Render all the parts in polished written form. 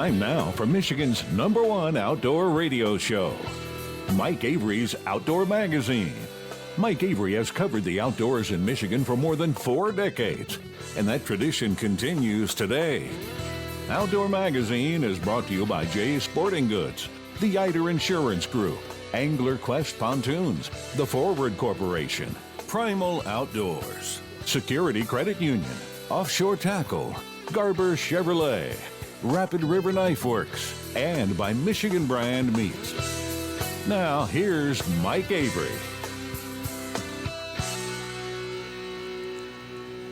Time now for Michigan's #1 outdoor radio show, Mike Avery's Outdoor Magazine. Mike Avery has covered the outdoors in Michigan for more than 4 decades, and that tradition continues today. Outdoor Magazine is brought to you by Jay's Sporting Goods, the Eider Insurance Group, Angler Quest Pontoons, the Forward Corporation, Primal Outdoors, Security Credit Union, Offshore Tackle, Garber Chevrolet, Rapid River Knife Works, and by Michigan Brand Meats. Now, here's Mike Avery.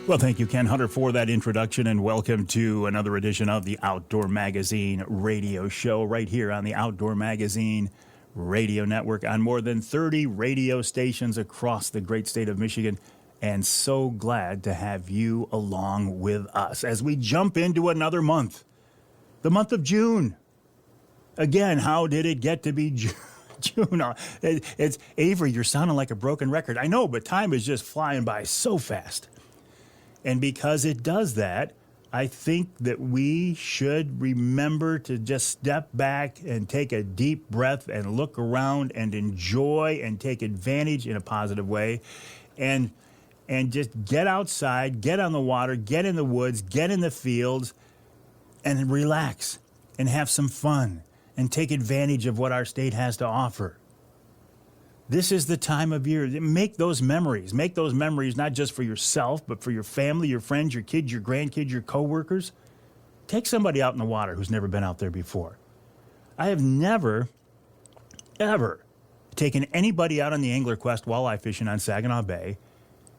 Well, thank you, Ken Hunter, for that introduction, and welcome to another edition of the Outdoor Magazine radio show right here on the Outdoor Magazine radio network on more than 30 radio stations across the great state of Michigan. And so glad to have you along with us as we jump into another month, the month of June. Again, how did it get to be June? It's Avery, you're sounding like a broken record. I know, but time is just flying by so fast. And because it does that, I think that we should remember to just step back and take a deep breath and look around and enjoy and take advantage in a positive way. And just get outside, get on the water, get in the woods, get in the fields, and relax and have some fun and take advantage of what our state has to offer. This is the time of year. Make those memories. Make those memories not just for yourself, but for your family, your friends, your kids, your grandkids, your coworkers. Take somebody out in the water who's never been out there before. I have never, ever taken anybody out on the Angler Quest walleye fishing on Saginaw Bay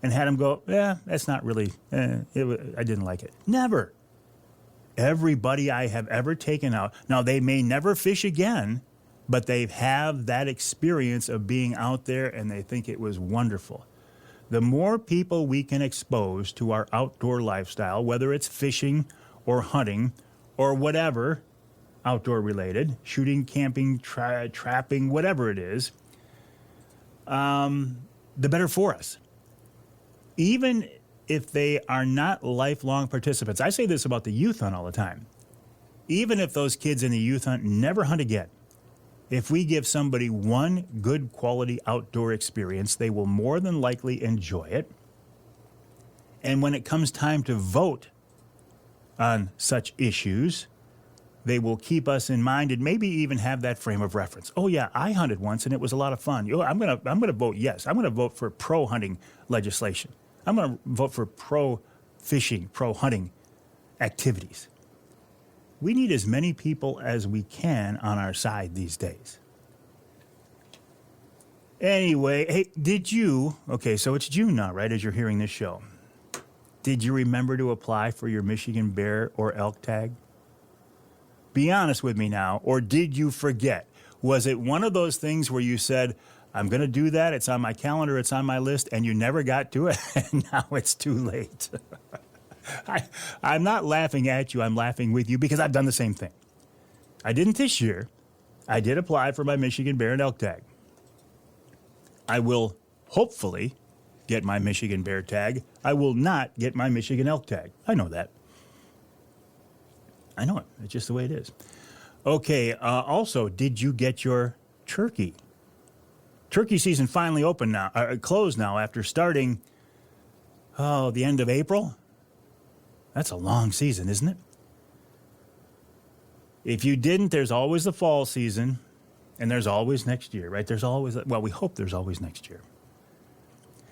and had them go, that's not really, I didn't like it. Never. Everybody I have ever taken out, now they may never fish again, but they have that experience of being out there and they think it was wonderful. The more people we can expose to our outdoor lifestyle, whether it's fishing or hunting or whatever outdoor related, shooting, camping, trapping, whatever it is, the better for us. Even if they are not lifelong participants. I say this about the youth hunt all the time. Even if those kids in the youth hunt never hunt again, if we give somebody one good quality outdoor experience, they will more than likely enjoy it. And when it comes time to vote on such issues, they will keep us in mind and maybe even have that frame of reference. Oh yeah, I hunted once and it was a lot of fun. I'm gonna vote yes. I'm gonna vote for pro-hunting legislation. I'm going to vote for pro-fishing, pro-hunting activities. We need as many people as we can on our side these days. Anyway, hey, so it's June now, right, as you're hearing this show. Did you remember to apply for your Michigan bear or elk tag? Be honest with me now, or did you forget? Was it one of those things where you said, I'm going to do that, it's on my calendar, it's on my list, and you never got to it, and now it's too late? I'm not laughing at you, I'm laughing with you, because I've done the same thing. I didn't this year. I did apply for my Michigan bear and elk tag. I will hopefully get my Michigan bear tag. I will not get my Michigan elk tag. I know that. I know it. It's just the way it is. Okay, also, did you get your turkey? Turkey season finally open now, closed now after starting, the end of April. That's a long season, isn't it? If you didn't, there's always the fall season, and there's always next year, right? There's always, we hope there's always next year.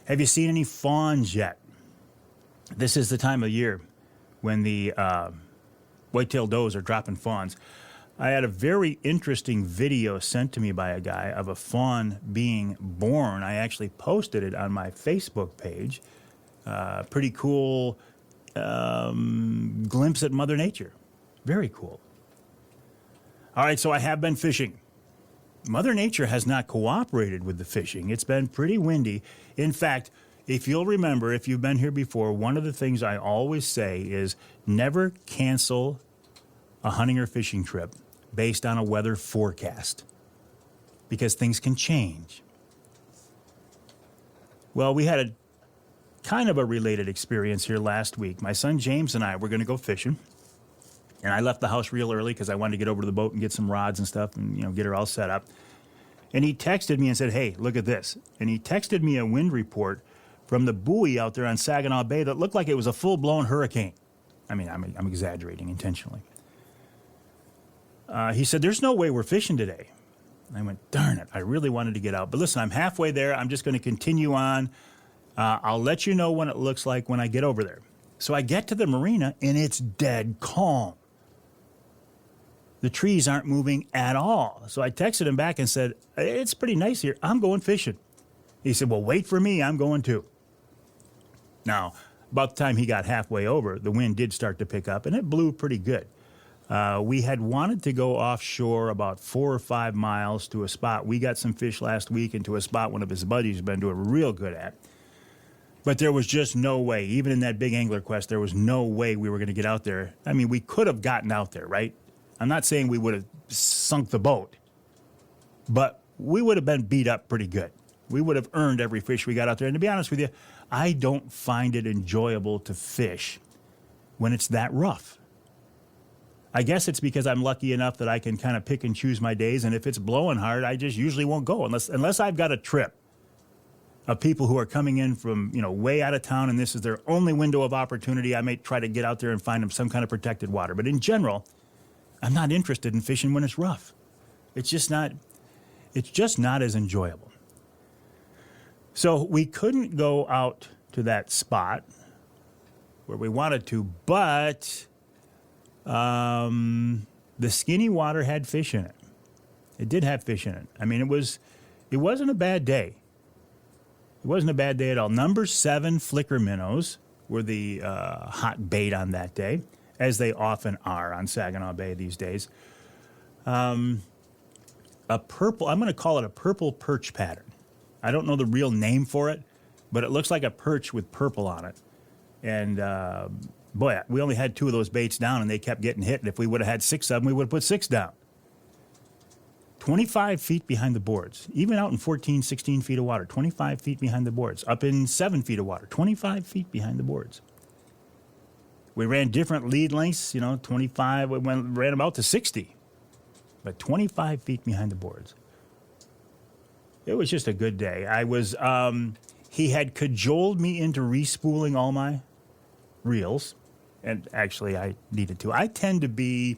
Have you seen any fawns yet? This is the time of year when the white-tailed does are dropping fawns. I had a very interesting video sent to me by a guy of a fawn being born. I actually posted it on my Facebook page. Pretty cool glimpse at Mother Nature. Very cool. All right, so I have been fishing. Mother Nature has not cooperated with the fishing. It's been pretty windy. In fact, if you'll remember, if you've been here before, one of the things I always say is never cancel a hunting or fishing trip based on a weather forecast, because things can change. Well, we had a kind of a related experience here last week. My son James and I were going to go fishing, And I left the house real early because I wanted to get over to the boat and get some rods and stuff and, get her all set up. And he texted me and said, hey, look at this. And he texted me a wind report from the buoy out there on Saginaw Bay that looked like it was a full-blown hurricane. I mean, I'm exaggerating intentionally. He said, there's no way we're fishing today. I went, darn it, I really wanted to get out. But listen, I'm halfway there. I'm just going to continue on. I'll let you know what it looks like when I get over there. So I get to the marina, and it's dead calm. The trees aren't moving at all. So I texted him back and said, it's pretty nice here. I'm going fishing. He said, well, wait for me. I'm going too. Now, about the time he got halfway over, the wind did start to pick up, and it blew pretty good. We had wanted to go offshore about 4 or 5 miles to a spot. We got some fish last week into a spot one of his buddies has been doing real good at. But there was just no way, even in that big angler quest, there was no way we were going to get out there. I mean, we could have gotten out there, right? I'm not saying we would have sunk the boat, but we would have been beat up pretty good. We would have earned every fish we got out there. And to be honest with you, I don't find it enjoyable to fish when it's that rough. I guess it's because I'm lucky enough that I can kind of pick and choose my days, and if it's blowing hard, I just usually won't go unless I've got a trip of people who are coming in from, way out of town, and this is their only window of opportunity. I may try to get out there and find them some kind of protected water. But in general, I'm not interested in fishing when it's rough. It's just not as enjoyable. So we couldn't go out to that spot where we wanted to, but the Skinny Water had fish in it. It did have fish in it. I mean, it wasn't a bad day. It wasn't a bad day at all. Number 7 flicker minnows were the hot bait on that day, as they often are on Saginaw Bay these days. I'm going to call it a purple perch pattern. I don't know the real name for it, but it looks like a perch with purple on it. And boy, we only had 2 of those baits down, and they kept getting hit. And if we would have had 6 of them, we would have put 6 down. 25 feet behind the boards, even out in 14, 16 feet of water, 25 feet behind the boards, up in 7 feet of water, 25 feet behind the boards. We ran different lead lengths, 25, we ran them out to 60, but 25 feet behind the boards. It was just a good day. He had cajoled me into respooling all my reels, and actually I needed to. I tend to be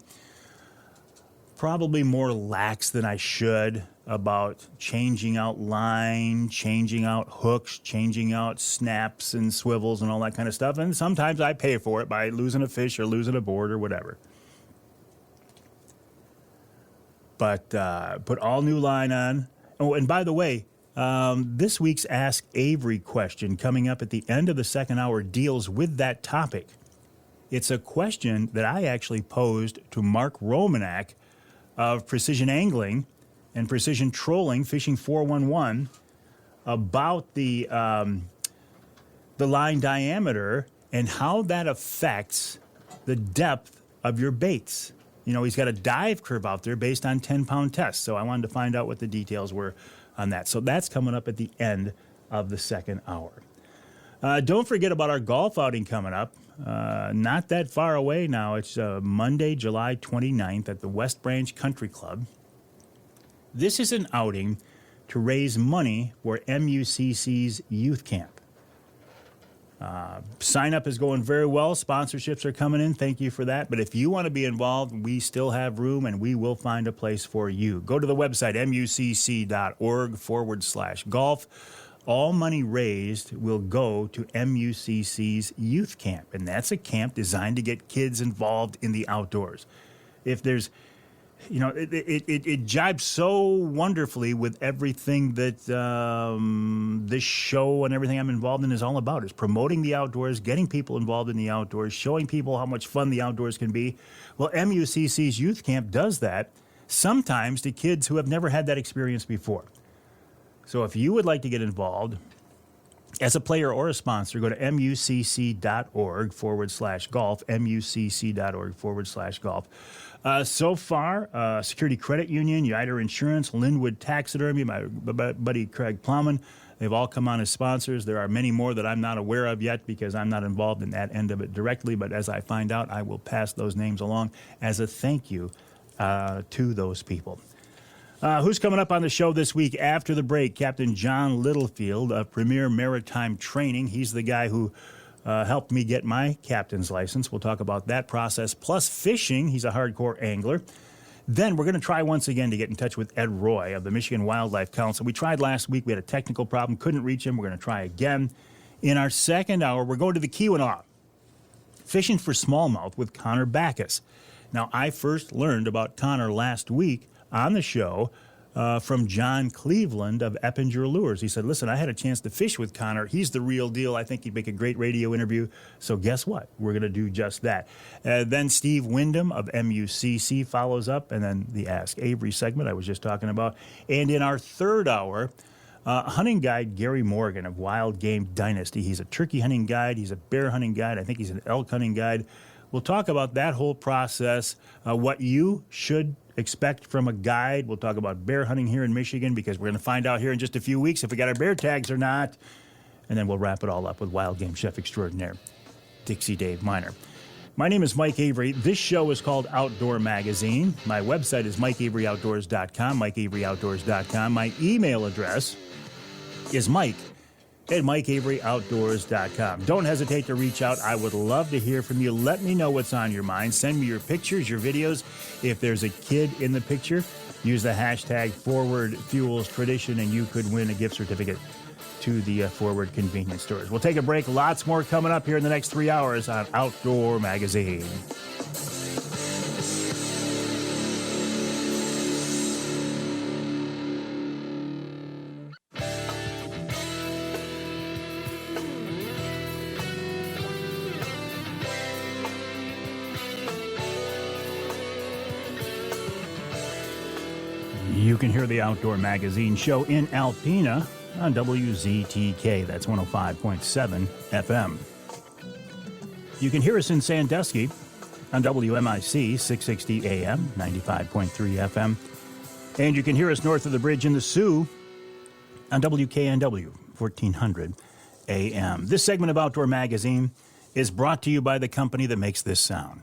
probably more lax than I should about changing out line, changing out hooks, changing out snaps and swivels and all that kind of stuff. And sometimes I pay for it by losing a fish or losing a board or whatever. But put all new line on. Oh, and by the way, this week's Ask Avery question coming up at the end of the second hour deals with that topic. It's a question that I actually posed to Mark Romanak of Precision Angling and Precision Trolling, Fishing 411, about the line diameter and how that affects the depth of your baits. He's got a dive curve out there based on 10-pound tests, so I wanted to find out what the details were on that. So that's coming up at the end of the second hour. Don't forget about our golf outing coming up. Not that far away now. It's Monday, July 29th at the West Branch Country Club. This is an outing to raise money for MUCC's youth camp. Sign up is going very well. Sponsorships are coming in. Thank you for that. But if you want to be involved, we still have room and we will find a place for you. Go to the website, mucc.org/golf. All money raised will go to MUCC's youth camp. And that's a camp designed to get kids involved in the outdoors. If there's, it jibes so wonderfully with everything that this show and everything I'm involved in is all about, is promoting the outdoors, getting people involved in the outdoors, showing people how much fun the outdoors can be. Well, MUCC's youth camp does that sometimes to kids who have never had that experience before. So if you would like to get involved as a player or a sponsor, go to mucc.org/golf, mucc.org/golf. So far, Security Credit Union, Yider Insurance, Linwood Taxidermy, my buddy Craig Plowman, They've all come on as sponsors. There are many more that I'm not aware of yet because I'm not involved in that end of it directly. But as I find out, I will pass those names along as a thank you to those people. Who's coming up on the show this week after the break? Captain John Littlefield of Premier Maritime Training. He's the guy who helped me get my captain's license. We'll talk about that process, plus fishing. He's a hardcore angler. Then we're going to try once again to get in touch with Ed Roy of the Michigan Wildlife Council. We tried last week. We had a technical problem. Couldn't reach him. We're going to try again. In our second hour, we're going to the Keweenaw, fishing for smallmouth with Connor Backus. Now, I first learned about Connor last week on the show from John Cleveland of Eppinger Lures. He said, listen, I had a chance to fish with Connor. He's the real deal. I think he'd make a great radio interview. So guess what? We're going to do just that. Then Steve Windom of MUCC follows up, and then the Ask Avery segment I was just talking about. And in our third hour, hunting guide Gary Morgan of Wild Game Dynasty. He's a turkey hunting guide. He's a bear hunting guide. I think he's an elk hunting guide. We'll talk about that whole process, what you should expect from a guide. We'll talk about bear hunting here in Michigan because we're going to find out here in just a few weeks if we got our bear tags or not. And then we'll wrap it all up with Wild Game Chef Extraordinaire, Dixie Dave Minar. My name is Mike Avery. This show is called Outdoor Magazine. My website is MikeAveryOutdoors.com, MikeAveryOutdoors.com. My email address is Mike@MikeAveryOutdoors.com. Don't hesitate to reach out. I would love to hear from you. Let me know what's on your mind. Send me your pictures, your videos. If there's a kid in the picture, use the hashtag ForwardFuelsTradition, and you could win a gift certificate to the Forward convenience stores. We'll take a break. Lots more coming up here in the next 3 hours on Outdoor Magazine. You can hear the Outdoor Magazine show in Alpena on WZTK. That's 105.7 FM. You can hear us in Sandusky on WMIC 660 AM, 95.3 FM. And you can hear us north of the bridge in the Sioux on WKNW 1400 AM. This segment of Outdoor Magazine is brought to you by the company that makes this sound.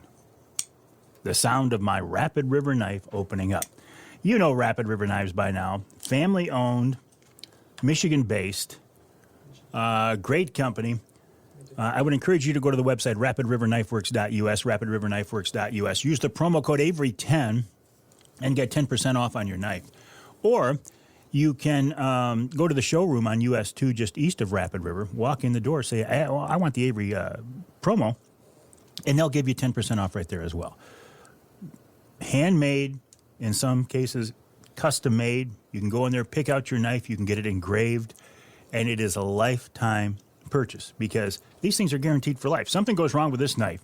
The sound of my Rapid River knife opening up. You know Rapid River Knives by now. Family-owned, Michigan-based, great company. I would encourage you to go to the website, rapidriverknifeworks.us, rapidriverknifeworks.us. Use the promo code Avery10 and get 10% off on your knife. Or you can go to the showroom on US 2 just east of Rapid River, walk in the door, say, I want the Avery promo, and they'll give you 10% off right there as well. Handmade. In some cases, custom made. You can go in there, pick out your knife, you can get it engraved, and it is a lifetime purchase because these things are guaranteed for life. Something goes wrong with this knife.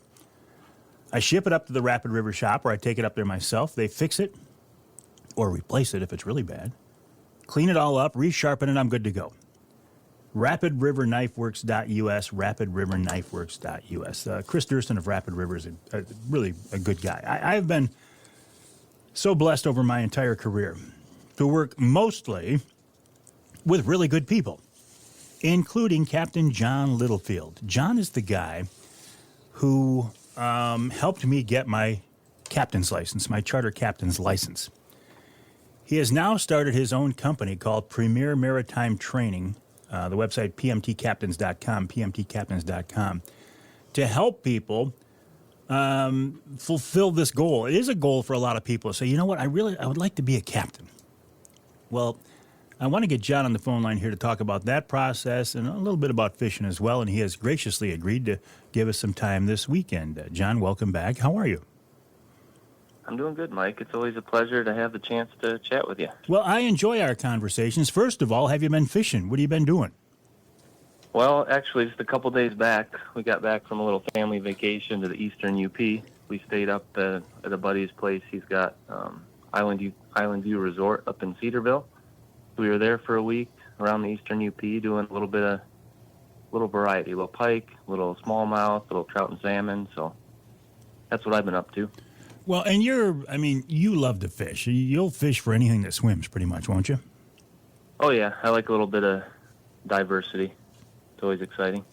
I ship it up to the Rapid River shop, or I take it up there myself. They fix it or replace it if it's really bad. Clean it all up, resharpen it, I'm good to go. RapidRiverKnifeWorks.us, RapidRiverKnifeWorks.us. Chris Durston of Rapid River is really a good guy. I've been so blessed over my entire career to work mostly with really good people, including Captain John Littlefield. John is the guy who helped me get my captain's license, my charter captain's license. He has now started his own company called Premier Maritime Training, the website pmtcaptains.com, to help people fulfill this goal. It is a goal for a lot of people to say, you know what, I would like to be a captain. Well, I want to get John on the phone line here to talk about that process and a little bit about fishing as well, and he has graciously agreed to give us some time this weekend. John, welcome back. How are you? I'm doing good, Mike. It's always a pleasure to have the chance to chat with you. Well, I enjoy our conversations. First of all, have you been fishing? What have you been doing? Well, actually, just a couple days back, we got back from a little family vacation to the Eastern UP. We stayed up at a buddy's place. He's got Island View Resort up in Cedarville. We were there for a week around the Eastern UP doing a little variety, a little pike, a little smallmouth, a little trout and salmon. So that's what I've been up to. Well, and you love to fish. You'll fish for anything that swims pretty much, won't you? Oh, yeah. I like a little bit of diversity. It's always exciting.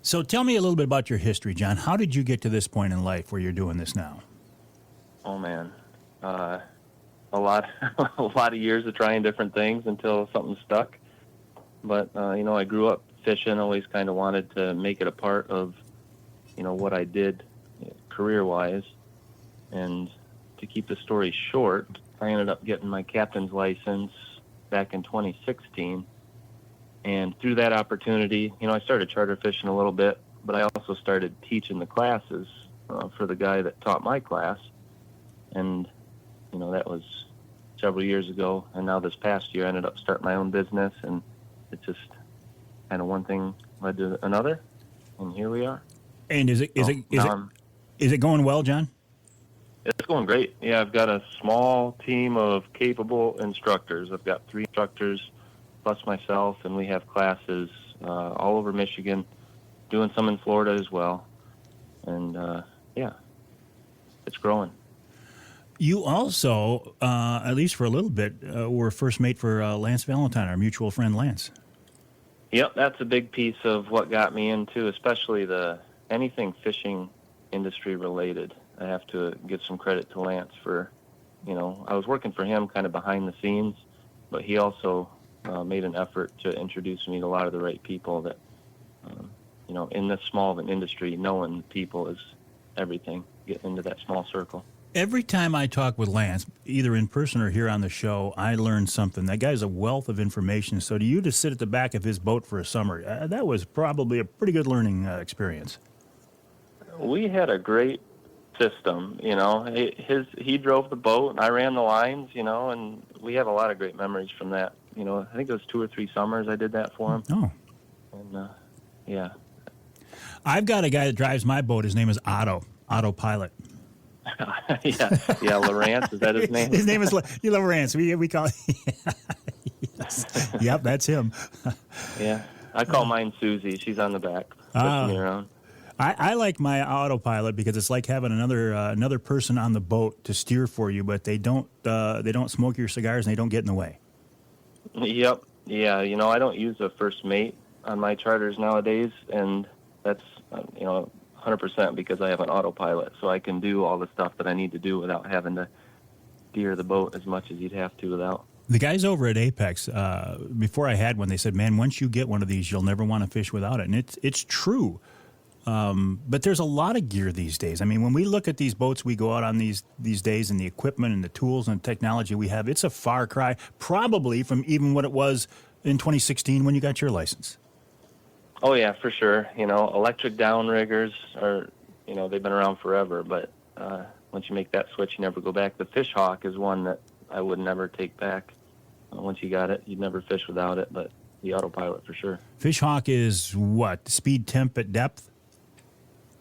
So tell me a little bit about your history, John. How did you get to this point in life where you're doing this now? Oh man, a lot, a lot of years of trying different things until something stuck. But I grew up fishing. Always kind of wanted to make it a part of, what I did career-wise. And to keep the story short, I ended up getting my captain's license back in 2016. And through that opportunity, I started charter fishing a little bit, but I also started teaching the classes for the guy that taught my class. And, that was several years ago. And now this past year, I ended up starting my own business. And it's just kind of one thing led to another. And here we are. And is it going well, John? It's going great. Yeah, I've got a small team of capable instructors. I've got 3 instructors plus myself, and we have classes all over Michigan, doing some in Florida as well. And, it's growing. You also, at least for a little bit, were first mate for Lance Valentine, our mutual friend Lance. Yep, that's a big piece of what got me into, especially anything fishing industry related. I have to give some credit to Lance for, I was working for him kind of behind the scenes, but he also made an effort to introduce me to a lot of the right people that, in this small of an industry, knowing people is everything, getting into that small circle. Every time I talk with Lance, either in person or here on the show, I learn something. That guy's a wealth of information. So to you to sit at the back of his boat for a summer, that was probably a pretty good learning experience. We had a great system, he drove the boat and I ran the lines, and we have a lot of great memories from that. I think it was 2 or 3 summers I did that for him. Oh. And, yeah. I've got a guy that drives my boat. His name is Otto Pilot. yeah, Lawrence, is that his name? His name is Lawrence. We call it. Yes. Yep, that's him. Yeah, I call mine Susie. She's on the back, pushing me around. I like my autopilot because it's like having another person on the boat to steer for you, but they don't smoke your cigars and they don't get in the way. Yep. Yeah. I don't use a first mate on my charters nowadays, and that's 100% because I have an autopilot, so I can do all the stuff that I need to do without having to steer the boat as much as you'd have to without. The guys over at Apex, before I had one, they said, "Man, once you get one of these, you'll never want to fish without it," and it's true. But there's a lot of gear these days. I mean, when we look at these boats we go out on these days and the equipment and the tools and technology we have, it's a far cry probably from even what it was in 2016 when you got your license. Oh, yeah, for sure. Electric downriggers are, they've been around forever, but once you make that switch, you never go back. The Fish Hawk is one that I would never take back. Once you got it, you'd never fish without it, but the autopilot for sure. Fish Hawk is what? Speed temp at depth?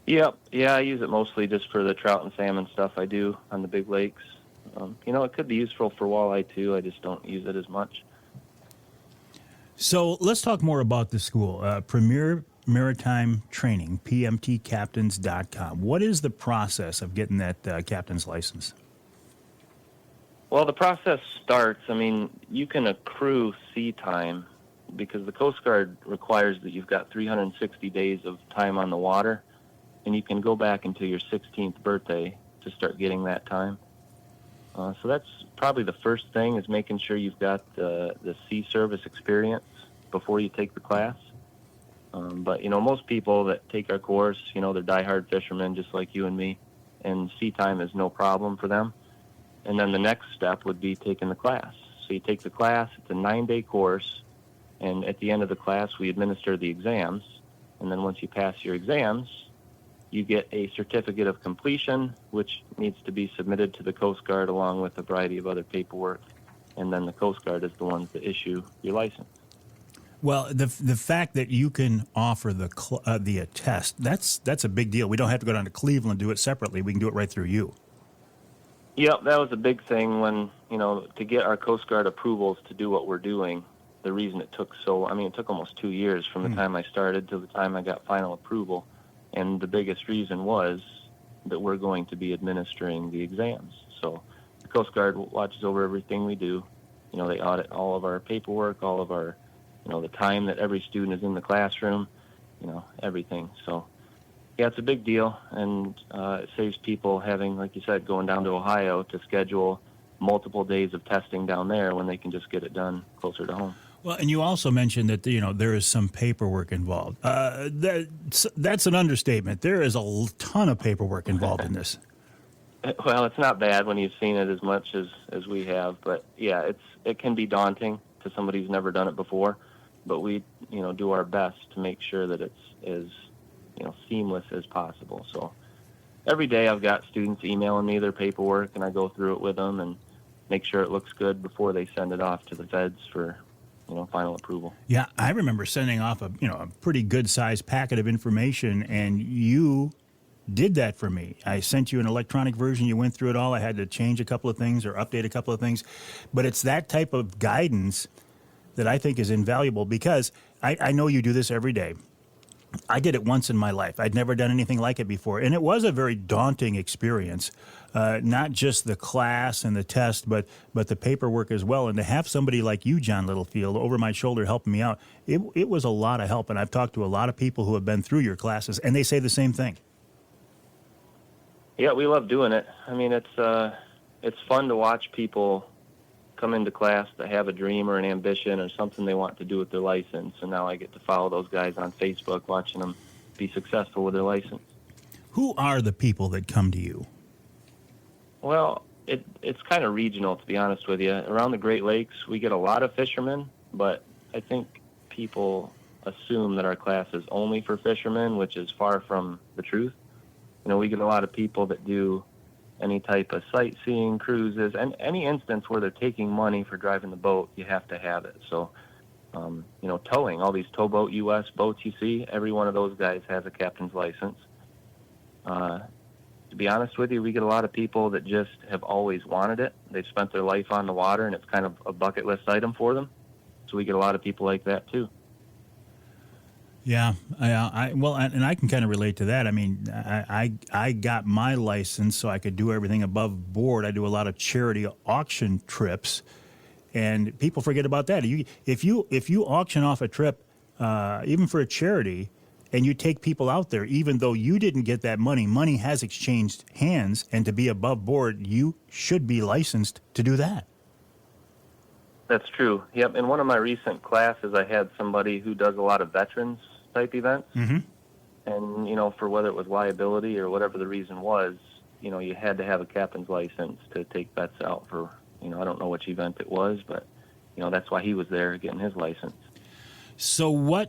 Yep. Yeah, I use it mostly just for the trout and salmon stuff I do on the big lakes. It could be useful for walleye too. I just don't use it as much. So let's talk more about the school. Premier Maritime Training, pmtcaptains.com. What is the process of getting that captain's license? Well, the process starts, you can accrue sea time because the Coast Guard requires that you've got 360 days of time on the water, and you can go back until your 16th birthday to start getting that time. So that's probably the first thing, is making sure you've got the sea service experience before you take the class. But most people that take our course, they're diehard fishermen just like you and me, and sea time is no problem for them. And then the next step would be taking the class. So you take the class, it's a 9-day course, and at the end of the class we administer the exams, and then once you pass your exams, you get a certificate of completion, which needs to be submitted to the Coast Guard along with a variety of other paperwork, and then the Coast Guard is the ones that issue your license. Well, the fact that you can offer the test, that's a big deal. We don't have to go down to Cleveland and do it separately. We can do it right through you. Yep, that was a big thing when, to get our Coast Guard approvals to do what we're doing. The reason it took it took almost 2 years from the time I started to the time I got final approval. And the biggest reason was that we're going to be administering the exams. So the Coast Guard watches over everything we do. They audit all of our paperwork, all of our, the time that every student is in the classroom, everything. So, yeah, it's a big deal, and it saves people having, like you said, going down to Ohio to schedule multiple days of testing down there when they can just get it done closer to home. Well, and you also mentioned that, there is some paperwork involved. That's an understatement. There is a ton of paperwork involved in this. Well, it's not bad when you've seen it as much as we have, but yeah, it can be daunting to somebody who's never done it before, but we, do our best to make sure that it's as, seamless as possible. So every day I've got students emailing me their paperwork, and I go through it with them and make sure it looks good before they send it off to the feds for, final approval. Yeah, I remember sending off a pretty good sized packet of information, and you did that for me. I sent you an electronic version. You went through it all. I had to change a couple of things or update a couple of things. But it's that type of guidance that I think is invaluable, because I know you do this every day. I did it once in my life. I'd never done anything like it before. And it was a very daunting experience, not just the class and the test, but the paperwork as well. And to have somebody like you, John Littlefield, over my shoulder helping me out, it was a lot of help. And I've talked to a lot of people who have been through your classes, and they say the same thing. Yeah, we love doing it. I mean, it's fun to watch people come into class that have a dream or an ambition or something they want to do with their license, and now I get to follow those guys on Facebook, watching them be successful with their license. Who are the people that come to you? Well, it's kind of regional, to be honest with you. Around the Great Lakes, we get a lot of fishermen, but I think people assume that our class is only for fishermen, which is far from the truth. We get a lot of people that do any type of sightseeing, cruises, and any instance where they're taking money for driving the boat, you have to have it. So, towing, all these towboat U.S. boats you see, every one of those guys has a captain's license. To be honest with you, we get a lot of people that just have always wanted it. They've spent their life on the water, and it's kind of a bucket list item for them. So we get a lot of people like that, too. Yeah, and I can kind of relate to that. I mean, I got my license so I could do everything above board. I do a lot of charity auction trips, and people forget about that. If you auction off a trip, even for a charity, and you take people out there, even though you didn't get that money has exchanged hands, and to be above board, you should be licensed to do that. That's true. Yep. In one of my recent classes, I had somebody who does a lot of veterans type events. Mm-hmm. And, for whether it was liability or whatever the reason was, you had to have a captain's license to take vets out for, I don't know which event it was, but, that's why he was there getting his license. So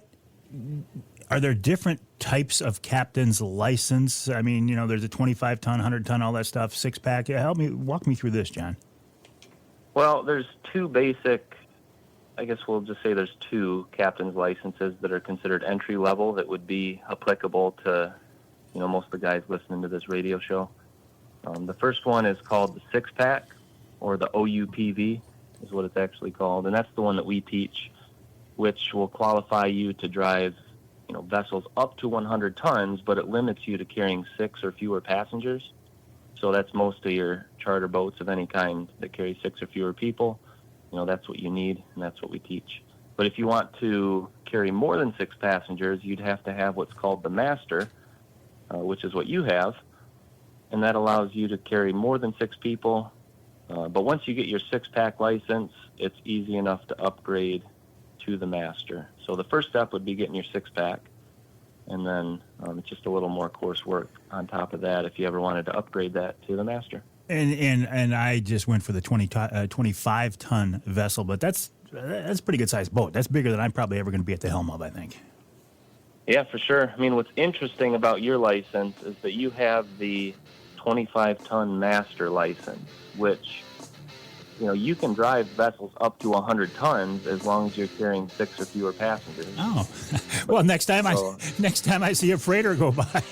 are there different types of captain's license? I mean, there's a 25-ton, 100-ton, all that stuff, six-pack. Walk me through this, John. Well, there's two basic, I guess we'll just say there's two captain's licenses that are considered entry level that would be applicable to, most of the guys listening to this radio show. The first one is called the six-pack, or the OUPV is what it's actually called, and that's the one that we teach, which will qualify you to drive, vessels up to 100 tons, but it limits you to carrying 6 or fewer passengers. So that's most of your charter boats of any kind that carry 6 or fewer people. That's what you need, and that's what we teach. But if you want to carry more than 6 passengers, you'd have to have what's called the master, which is what you have, and that allows you to carry more than 6 people. But once you get your six-pack license, it's easy enough to upgrade to the master. So the first step would be getting your six-pack, and then it's just a little more coursework on top of that if you ever wanted to upgrade that to the master. And I just went for the 25-ton vessel, but that's a pretty good sized boat. That's bigger than I'm probably ever going to be at the helm of, I think. Yeah, for sure. I mean, what's interesting about your license is that you have the 25-ton master license, which, you can drive vessels up to 100 tons as long as you're carrying 6 or fewer passengers. Oh, well, next time I see a freighter go by.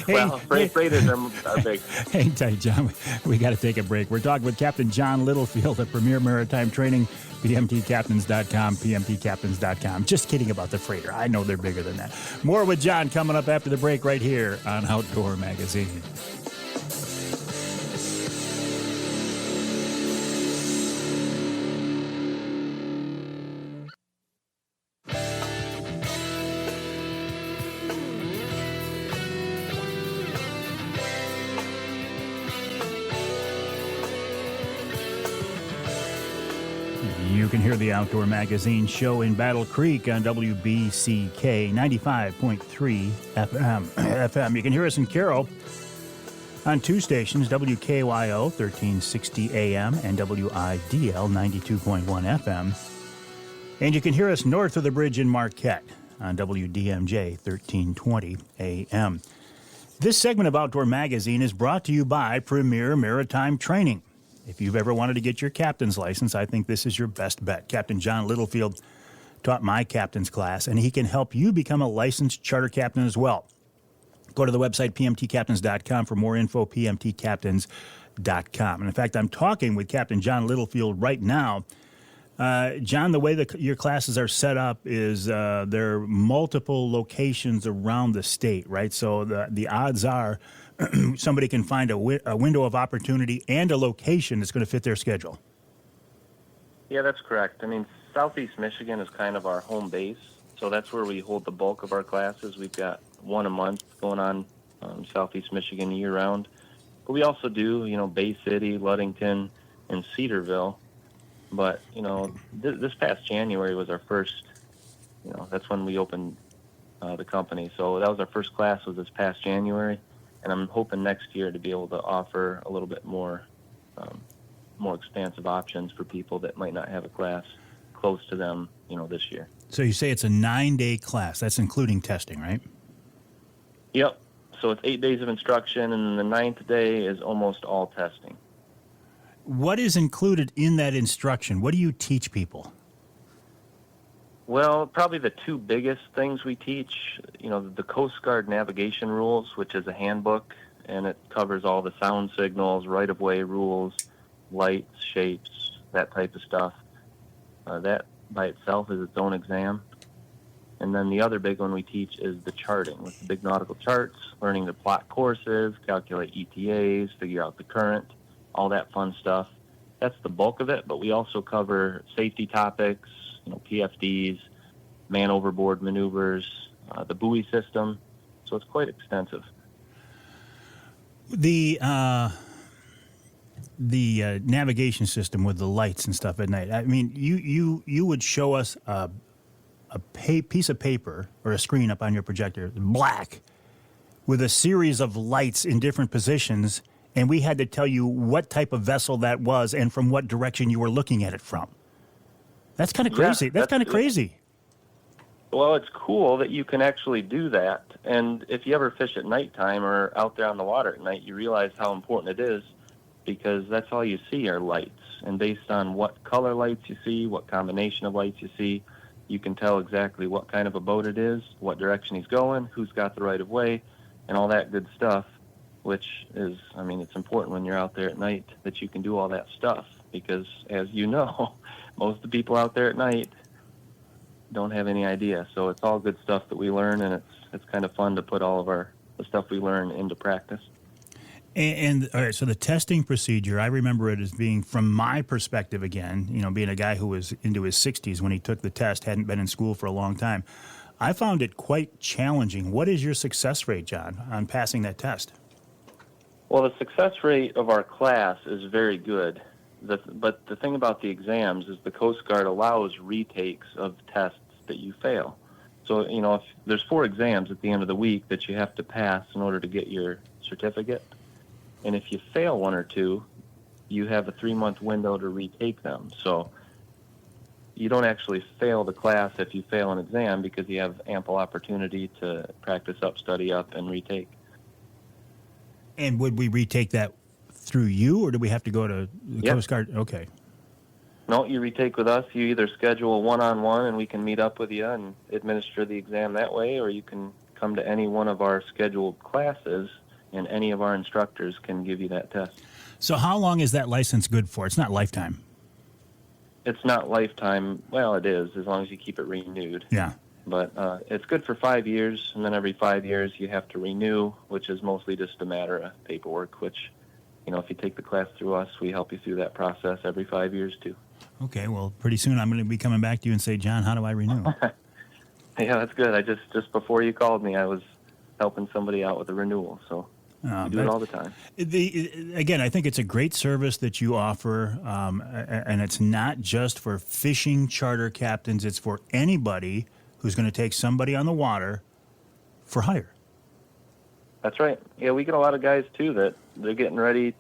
Well, freighters are big. Hang tight, John. We got to take a break. We're talking with Captain John Littlefield of Premier Maritime Training, PMTCaptains.com, PMTCaptains.com. Just kidding about the freighter. I know they're bigger than that. More with John coming up after the break right here on Outdoor Magazine. hear the Outdoor Magazine show in Battle Creek on WBCK 95.3 FM. You can hear us in Carroll on two stations, WKYO 1360 AM and WIDL 92.1 FM. And you can hear us north of the bridge in Marquette on WDMJ 1320 AM. This segment of Outdoor Magazine is brought to you by Premier Maritime Training. If you've ever wanted to get your captain's license, I think this is your best bet. Captain John Littlefield taught my captain's class, and he can help you become a licensed charter captain as well. Go to the website, pmtcaptains.com, for more info, pmtcaptains.com. And in fact, I'm talking with Captain John Littlefield right now. John, the way your classes are set up is there are multiple locations around the state, right? So the odds are somebody can find a window of opportunity and a location that's going to fit their schedule. Yeah, that's correct. I mean, Southeast Michigan is kind of our home base, so that's where we hold the bulk of our classes. We've got one a month going on Southeast Michigan year-round. But we also do, Bay City, Ludington, and Cedarville. But, this past January was our first, that's when we opened the company. So that was our first class was this past January. And I'm hoping next year to be able to offer a little bit more expansive options for people that might not have a class close to them, this year. So you say it's a 9-day class. That's including testing, right? Yep. So it's 8 days of instruction, and the 9th day is almost all testing. What is included in that instruction? What do you teach people? Well, probably the two biggest things we teach, the Coast Guard navigation rules, which is a handbook, and it covers all the sound signals, right-of-way rules, lights, shapes, that type of stuff. That by itself is its own exam. And then the other big one we teach is the charting, with the big nautical charts, learning to plot courses, calculate ETAs, figure out the current, all that fun stuff. That's the bulk of it, but we also cover safety topics, PFDs, man overboard maneuvers, the buoy system. So it's quite extensive. The navigation system with the lights and stuff at night. I mean, you would show us a piece of paper or a screen up on your projector, black, with a series of lights in different positions, and we had to tell you what type of vessel that was and from what direction you were looking at it from. That's kind of crazy. That's kind of crazy. Well, it's cool that you can actually do that. And if you ever fish at nighttime or out there on the water at night, you realize how important it is, because that's all you see are lights. And based on what color lights you see, what combination of lights you see, you can tell exactly what kind of a boat it is, what direction he's going, who's got the right of way, and all that good stuff, which is, it's important when you're out there at night that you can do all that stuff, because as you know, most of the people out there at night don't have any idea. So it's all good stuff that we learn, and it's kind of fun to put all of the stuff we learn into practice. And all right, so the testing procedure, I remember it as being, from my perspective again, being a guy who was into his 60s when he took the test, hadn't been in school for a long time, I found it quite challenging. What is your success rate, John, on passing that test? Well, the success rate of our class is very good. But the thing about the exams is the Coast Guard allows retakes of tests that you fail. So, if there's 4 exams at the end of the week that you have to pass in order to get your certificate. And if you fail 1 or 2, you have a 3-month window to retake them. So you don't actually fail the class if you fail an exam, because you have ample opportunity to practice up, study up, and retake. And would we retake that through you, or do we have to go to the Coast Guard? Okay. No, you retake with us. You either schedule a one-on-one and we can meet up with you and administer the exam that way, or you can come to any one of our scheduled classes and any of our instructors can give you that test. So how long is that license good for? It's not lifetime. It's not lifetime. Well, it is, as long as you keep it renewed. Yeah. But it's good for 5 years, and then every 5 years you have to renew, which is mostly just a matter of paperwork, which, if you take the class through us, we help you through that process every 5 years, too. Okay, well, pretty soon I'm going to be coming back to you and say, John, how do I renew? Yeah, that's good. Just before you called me, I was helping somebody out with a renewal, so. We do it all the time. Again, I think it's a great service that you offer, and it's not just for fishing charter captains. It's for anybody who's going to take somebody on the water for hire. That's right. Yeah, we get a lot of guys, too, that they're getting ready,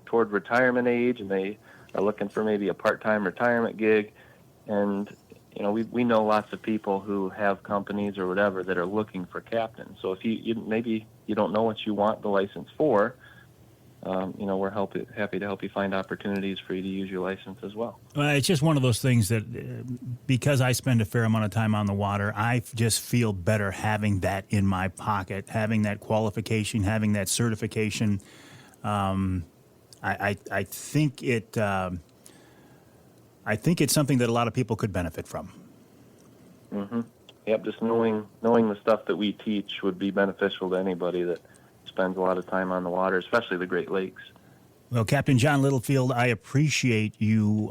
toward retirement age, and they are looking for maybe a part-time retirement gig. And, we know lots of people who have companies or whatever that are looking for captains. So if you maybe you don't know what you want the license for, we're happy to help you find opportunities for you to use your license as well. It's just one of those things that because I spend a fair amount of time on the water, I just feel better having that in my pocket, having that qualification, having that certification. I think it's something that a lot of people could benefit from. Mm-hmm. Yep, just knowing the stuff that we teach would be beneficial to anybody that spends a lot of time on the water, especially the Great Lakes. Well, Captain John Littlefield, I appreciate you.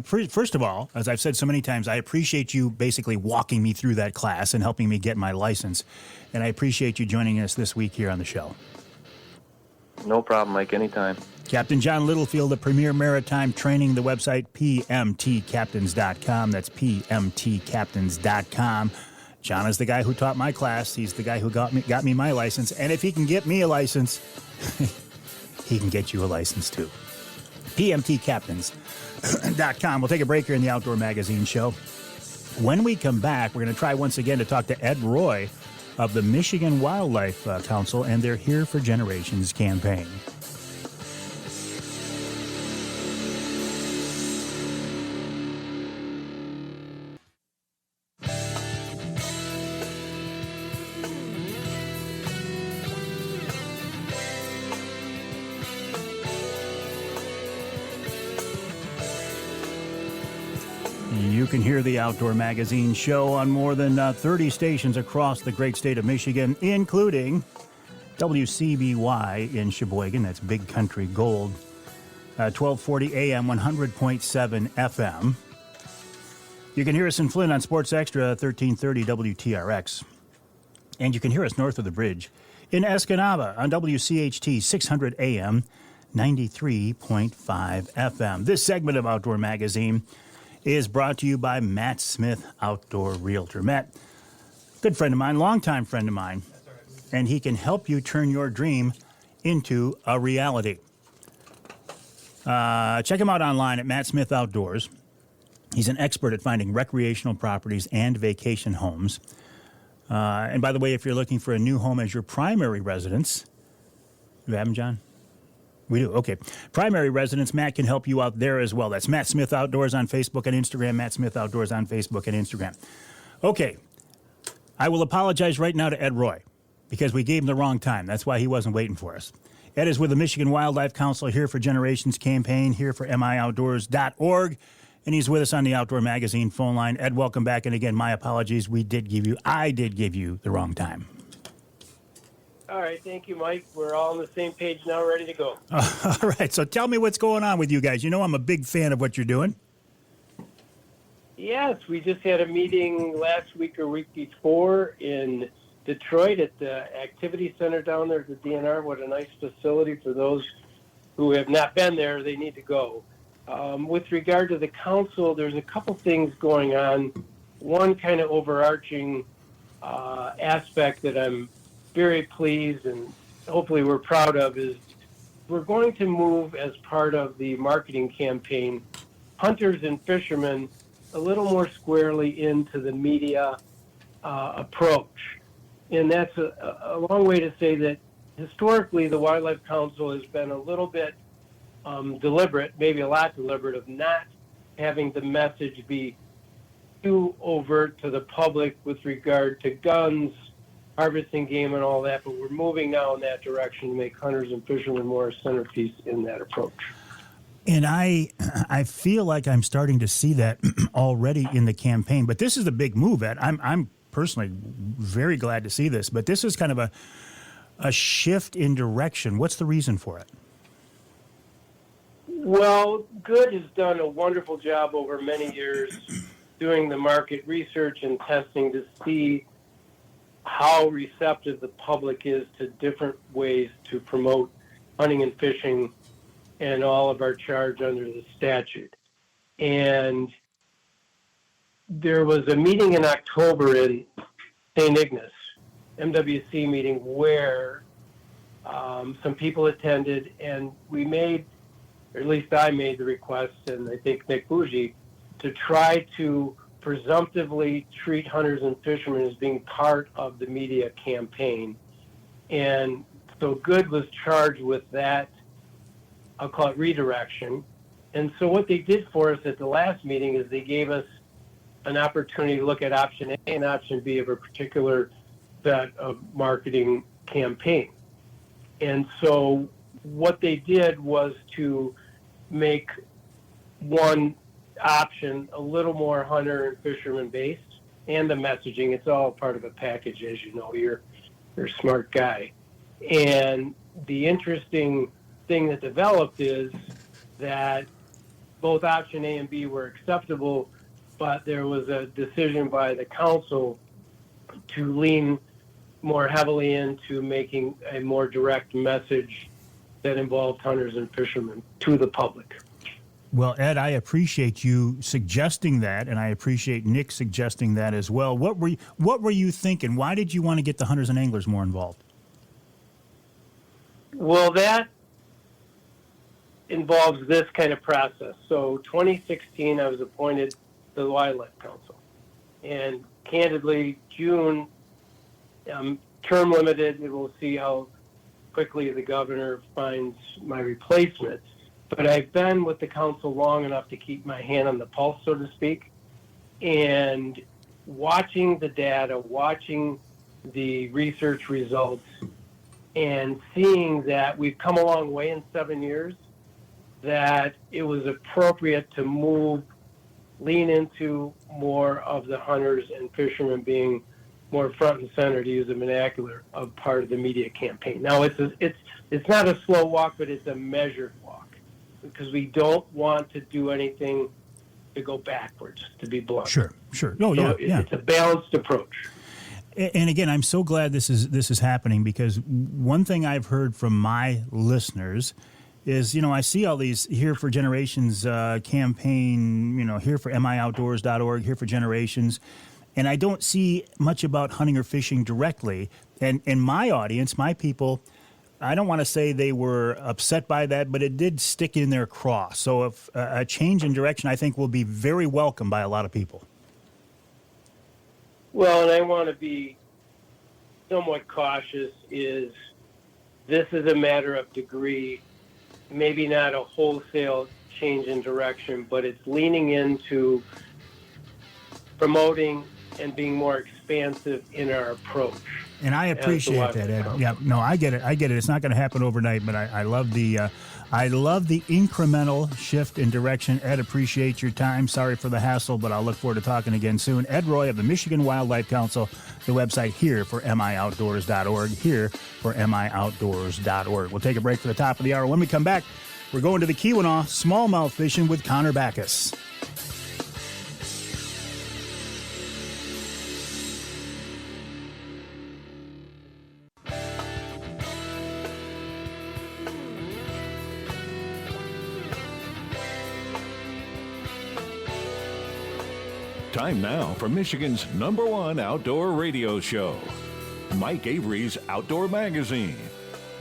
First of all, as I've said so many times, I appreciate you basically walking me through that class and helping me get my license. And I appreciate you joining us this week here on the show. No problem, Mike, anytime. Captain John Littlefield of Premier Maritime Training, the website pmtcaptains.com. That's pmtcaptains.com. John is the guy who taught my class. He's the guy who got me my license. And if he can get me a license, he can get you a license too. pmtcaptains.com. We'll take a break here in the Outdoor Magazine show. When we come back, we're going to try once again to talk to Ed Roy of the Michigan Wildlife Council and their Here for Generations campaign. You can hear the Outdoor Magazine show on more than 30 stations across the great state of Michigan, including WCBY in Sheboygan. That's Big Country Gold. 1240 AM, 100.7 FM. You can hear us in Flint on Sports Extra, 1330 WTRX. And you can hear us north of the bridge in Escanaba on WCHT, 600 AM, 93.5 FM. This segment of Outdoor Magazine is brought to you by Matt Smith, Outdoor Realtor. Matt, good friend of mine, longtime friend of mine, and he can help you turn your dream into a reality. Check him out online at Matt Smith Outdoors. He's an expert at finding recreational properties and vacation homes. And by the way, if you're looking for a new home as your primary residence, you have him, John? We do. Okay. Primary residence, Matt can help you out there as well. That's Matt Smith Outdoors on Facebook and Instagram. Matt Smith Outdoors on Facebook and Instagram. Okay. I will apologize right now to Ed Roy because we gave him the wrong time. That's why he wasn't waiting for us. Ed is with the Michigan Wildlife Council Here for Generations campaign, here for mioutdoors.org, and he's with us on the Outdoor Magazine phone line. Ed, welcome back. And again, my apologies. I did give you the wrong time. All right, thank you, Mike. We're all on the same page now, ready to go. All right, so tell me what's going on with you guys. You know I'm a big fan of what you're doing. Yes, we just had a meeting last week or week before in Detroit at the Activity Center down there at the DNR. What a nice facility for those who have not been there. They need to go. With regard to the council, there's a couple things going on. One kind of overarching aspect that I'm very pleased and hopefully we're proud of is we're going to move as part of the marketing campaign hunters and fishermen a little more squarely into the media approach. And that's a long way to say that historically the Wildlife Council has been a little bit deliberate, maybe a lot deliberate, of not having the message be too overt to the public with regard to guns, harvesting game and all that, but we're moving now in that direction to make hunters and fishermen more a centerpiece in that approach. And I feel like I'm starting to see that already in the campaign, but this is a big move, Ed. I'm personally very glad to see this, but this is kind of a shift in direction. What's the reason for it? Well, Good has done a wonderful job over many years doing the market research and testing to see how receptive the public is to different ways to promote hunting and fishing and all of our charge under the statute. And there was a meeting in October in St. Ignace, MWC meeting, where some people attended, and we made, or at least I made the request, and I think Nick Bougie, to try to presumptively treat hunters and fishermen as being part of the media campaign. And so Good was charged with that, I'll call it redirection. And so what they did for us at the last meeting is they gave us an opportunity to look at option A and option B of a particular set of marketing campaign. And so what they did was to make one option a little more hunter and fisherman based, and the messaging, it's all part of a package, as you know. You're a smart guy. And the interesting thing that developed is that both option A and B were acceptable, but there was a decision by the council to lean more heavily into making a more direct message that involved hunters and fishermen to the public. Well, Ed, I appreciate you suggesting that, and I appreciate Nick suggesting that as well. What were you thinking? Why did you want to get the hunters and anglers more involved? Well, that involves this kind of process. So 2016, I was appointed to the Wildlife Council. And candidly, June, term limited, and we'll see how quickly the governor finds my replacement. But I've been with the council long enough to keep my hand on the pulse, so to speak. And watching the data, watching the research results, and seeing that we've come a long way in 7 years, that it was appropriate to lean into more of the hunters and fishermen being more front and center, to use the vernacular, of part of the media campaign. Now, it's not a slow walk, but it's a measured walk, because we don't want to do anything to go backwards, to be blunt. Sure. Oh, yeah, so it's a balanced approach. And again, I'm so glad this is happening, because one thing I've heard from my listeners is, I see all these Here for Generations campaign, here for mioutdoors.org, Here for Generations, and I don't see much about hunting or fishing directly. And in my audience, my people, I don't want to say they were upset by that, but it did stick in their craw. So if a change in direction, I think, will be very welcome by a lot of people. Well, and I want to be somewhat cautious. This is a matter of degree, maybe not a wholesale change in direction, but it's leaning into promoting and being more expansive in our approach. And I appreciate that, Ed. Yeah, no, I get it. It's not going to happen overnight, but I love the incremental shift in direction. Ed, appreciate your time. Sorry for the hassle, but I'll look forward to talking again soon. Ed Roy of the Michigan Wildlife Council, the website here for mioutdoors.org, here for mioutdoors.org. We'll take a break for the top of the hour. When we come back, we're going to the Keweenaw smallmouth fishing with Connor Backus. Time now for Michigan's #1 outdoor radio show, Mike Avery's Outdoor Magazine.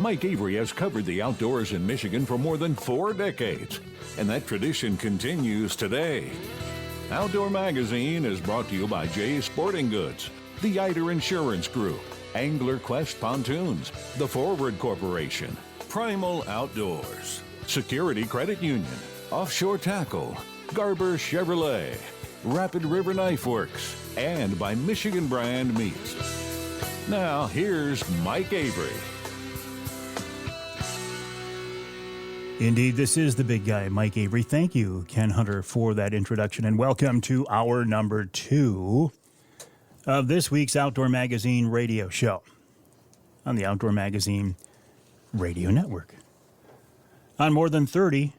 Mike Avery has covered the outdoors in Michigan for more than 4 decades, and that tradition continues today. Outdoor Magazine is brought to you by Jay's Sporting Goods, the Eider Insurance Group, Angler Quest Pontoons, the Forward Corporation, Primal Outdoors, Security Credit Union, Offshore Tackle, Garber Chevrolet, Rapid River Knife Works, and by Michigan Brand Meats. Now, here's Mike Avery. Indeed, this is the big guy, Mike Avery. Thank you, Ken Hunter, for that introduction, and welcome to hour number 2 of this week's Outdoor Magazine radio show on the Outdoor Magazine Radio Network. On more than 30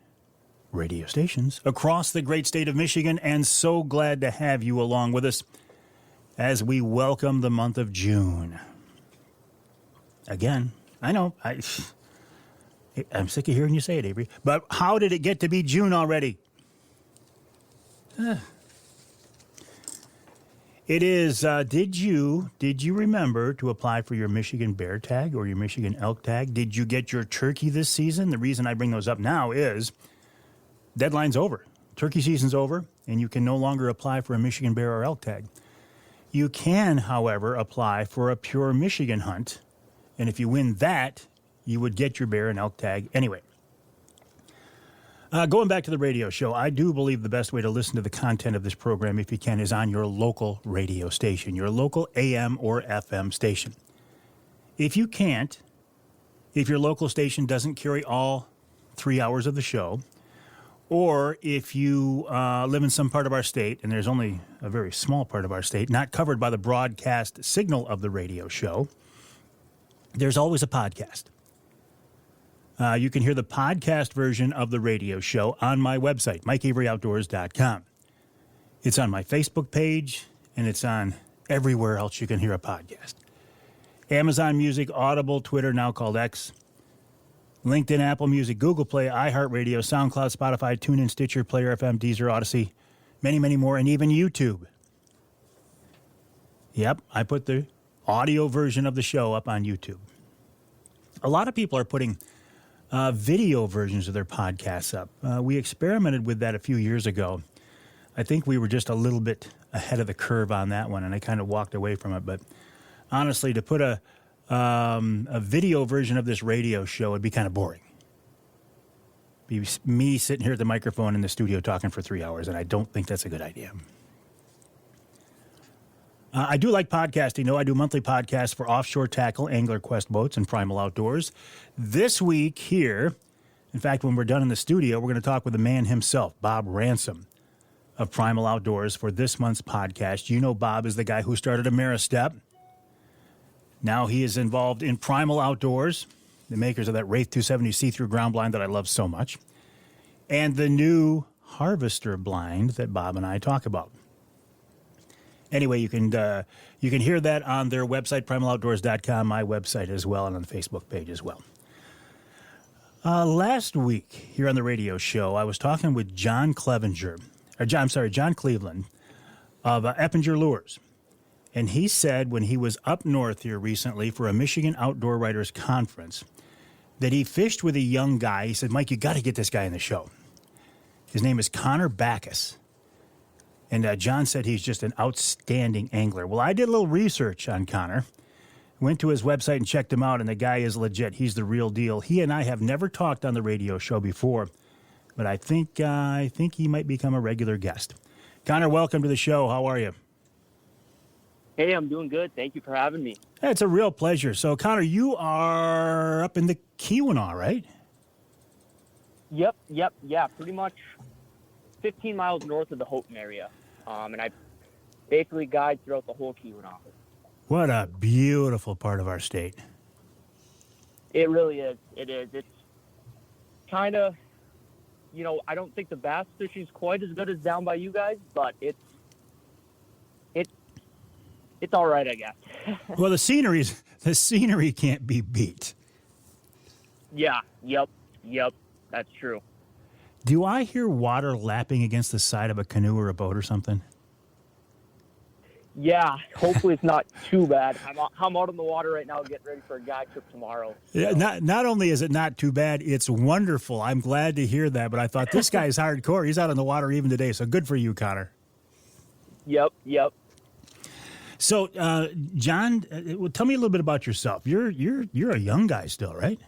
radio stations across the great state of Michigan, and so glad to have you along with us. as we welcome the month of June. Again, I know, I'm sick of hearing you say it, Avery, but how did it get to be June already? It is, did you remember to apply for your Michigan bear tag or your Michigan elk tag? Did you get your turkey this season? The reason I bring those up now is deadline's over. Turkey season's over, and you can no longer apply for a Michigan bear or elk tag. You can, however, apply for a pure Michigan hunt, and if you win that, you would get your bear and elk tag anyway. Going back to the radio show, I do believe the best way to listen to the content of this program, if you can, is on your local radio station, your local AM or FM station. If you can't, if your local station doesn't carry all 3 hours of the show, or if you live in some part of our state, and there's only a very small part of our state, not covered by the broadcast signal of the radio show, there's always a podcast. You can hear the podcast version of the radio show on my website, MikeAveryOutdoors.com. It's on my Facebook page, and it's on everywhere else you can hear a podcast. Amazon Music, Audible, Twitter, now called X, LinkedIn, Apple Music, Google Play, iHeartRadio, SoundCloud, Spotify, TuneIn, Stitcher, Player FM, Deezer, Odyssey, many, many more, and even YouTube. Yep, I put the audio version of the show up on YouTube. A lot of people are putting video versions of their podcasts up. We experimented with that a few years ago. I think we were just a little bit ahead of the curve on that one, and I kind of walked away from it. But honestly, to put a video version of this radio show would be kind of boring. Be me sitting here at the microphone in the studio talking for 3 hours, and I don't think that's a good idea. I do like podcasting, though. I do monthly podcasts for Offshore Tackle, Angler Quest Boats, and Primal Outdoors. This week here, in fact, when we're done in the studio, we're going to talk with the man himself, Bob Ransom of Primal Outdoors, for this month's podcast. You know Bob is the guy who started Ameristep. Now he is involved in Primal Outdoors, the makers of that Wraith 270 see-through ground blind that I love so much, and the new Harvester blind that Bob and I talk about. Anyway, you can hear that on their website, primaloutdoors.com, my website as well, and on the Facebook page as well. Last week here on the radio show, I was talking with John Cleveland of Eppinger Lures. And he said when he was up north here recently for a Michigan Outdoor Writers Conference that he fished with a young guy. He said, Mike, you got to get this guy in the show. His name is Connor Backus. And John said he's just an outstanding angler. Well, I did a little research on Connor, went to his website and checked him out, and the guy is legit. He's the real deal. He and I have never talked on the radio show before, but I think he might become a regular guest. Connor, welcome to the show. How are you? Hey, I'm doing good. Thank you for having me. It's a real pleasure. So, Connor, you are up in the Keweenaw, right? Yep. Yeah, pretty much 15 miles north of the Houghton area. And I basically guide throughout the whole Keweenaw. What a beautiful part of our state. It really is. It is. It's kind of, I don't think the bass fishing's quite as good as down by you guys, but it's all right, I guess. Well, the scenery can't be beat. Yeah. Yep. That's true. Do I hear water lapping against the side of a canoe or a boat or something? Yeah, hopefully it's not too bad. I'm out on the water right now getting ready for a guide trip tomorrow. So. Yeah, not only is it not too bad, it's wonderful. I'm glad to hear that, but I thought this guy's hardcore. He's out on the water even today, so good for you, Connor. Yep. So, John, tell me a little bit about yourself. You're a young guy still, right?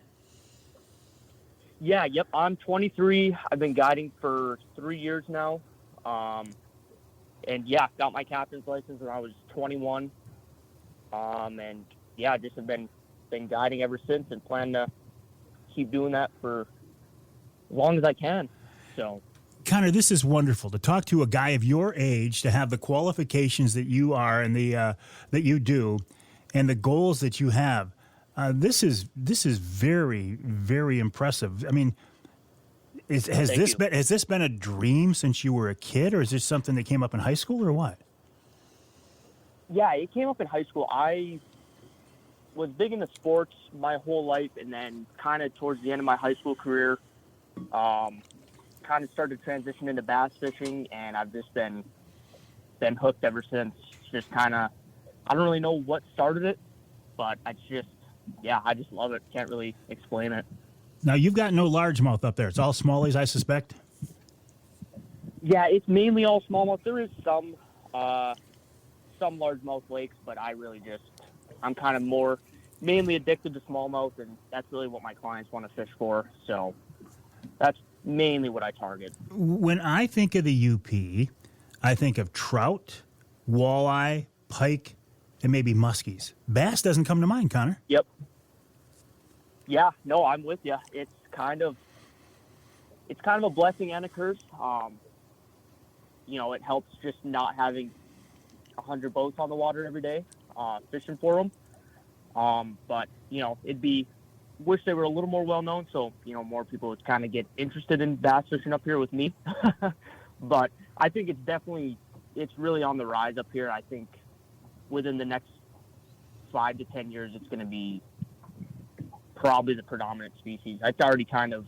Yeah, yep. I'm 23. I've been guiding for 3 years now. And yeah, got my captain's license when I was 21. And yeah, just have been guiding ever since and plan to keep doing that for as long as I can. So, Connor, this is wonderful to talk to a guy of your age, to have the qualifications that you are and the that you do, and the goals that you have. This is very, very impressive. I mean, has this been a dream since you were a kid, or is this something that came up in high school, or what? Yeah, it came up in high school. I was big into sports my whole life, and then kind of towards the end of my high school career, kind of started to transition into bass fishing, and I've just been hooked ever since. It's just kind of, I don't really know what started it, but I just love it. Can't really explain it. Now, you've got no largemouth up there. It's all smallies, I suspect? Yeah, it's mainly all smallmouth. There is some largemouth lakes, but I'm kind of more mainly addicted to smallmouth, and that's really what my clients want to fish for. So that's mainly what I target. When I think of the UP, I think of trout, walleye, pike, and maybe muskies. Bass doesn't come to mind, Connor. Yep. Yeah, no, I'm with you. It's kind of a blessing and a curse. It helps just not having 100 boats on the water every day, fishing for them. But wish they were a little more well known, so more people would kind of get interested in bass fishing up here with me. But I think it's really on the rise up here. I think within the next 5 to 10 years, it's going to be probably the predominant species. It's already kind of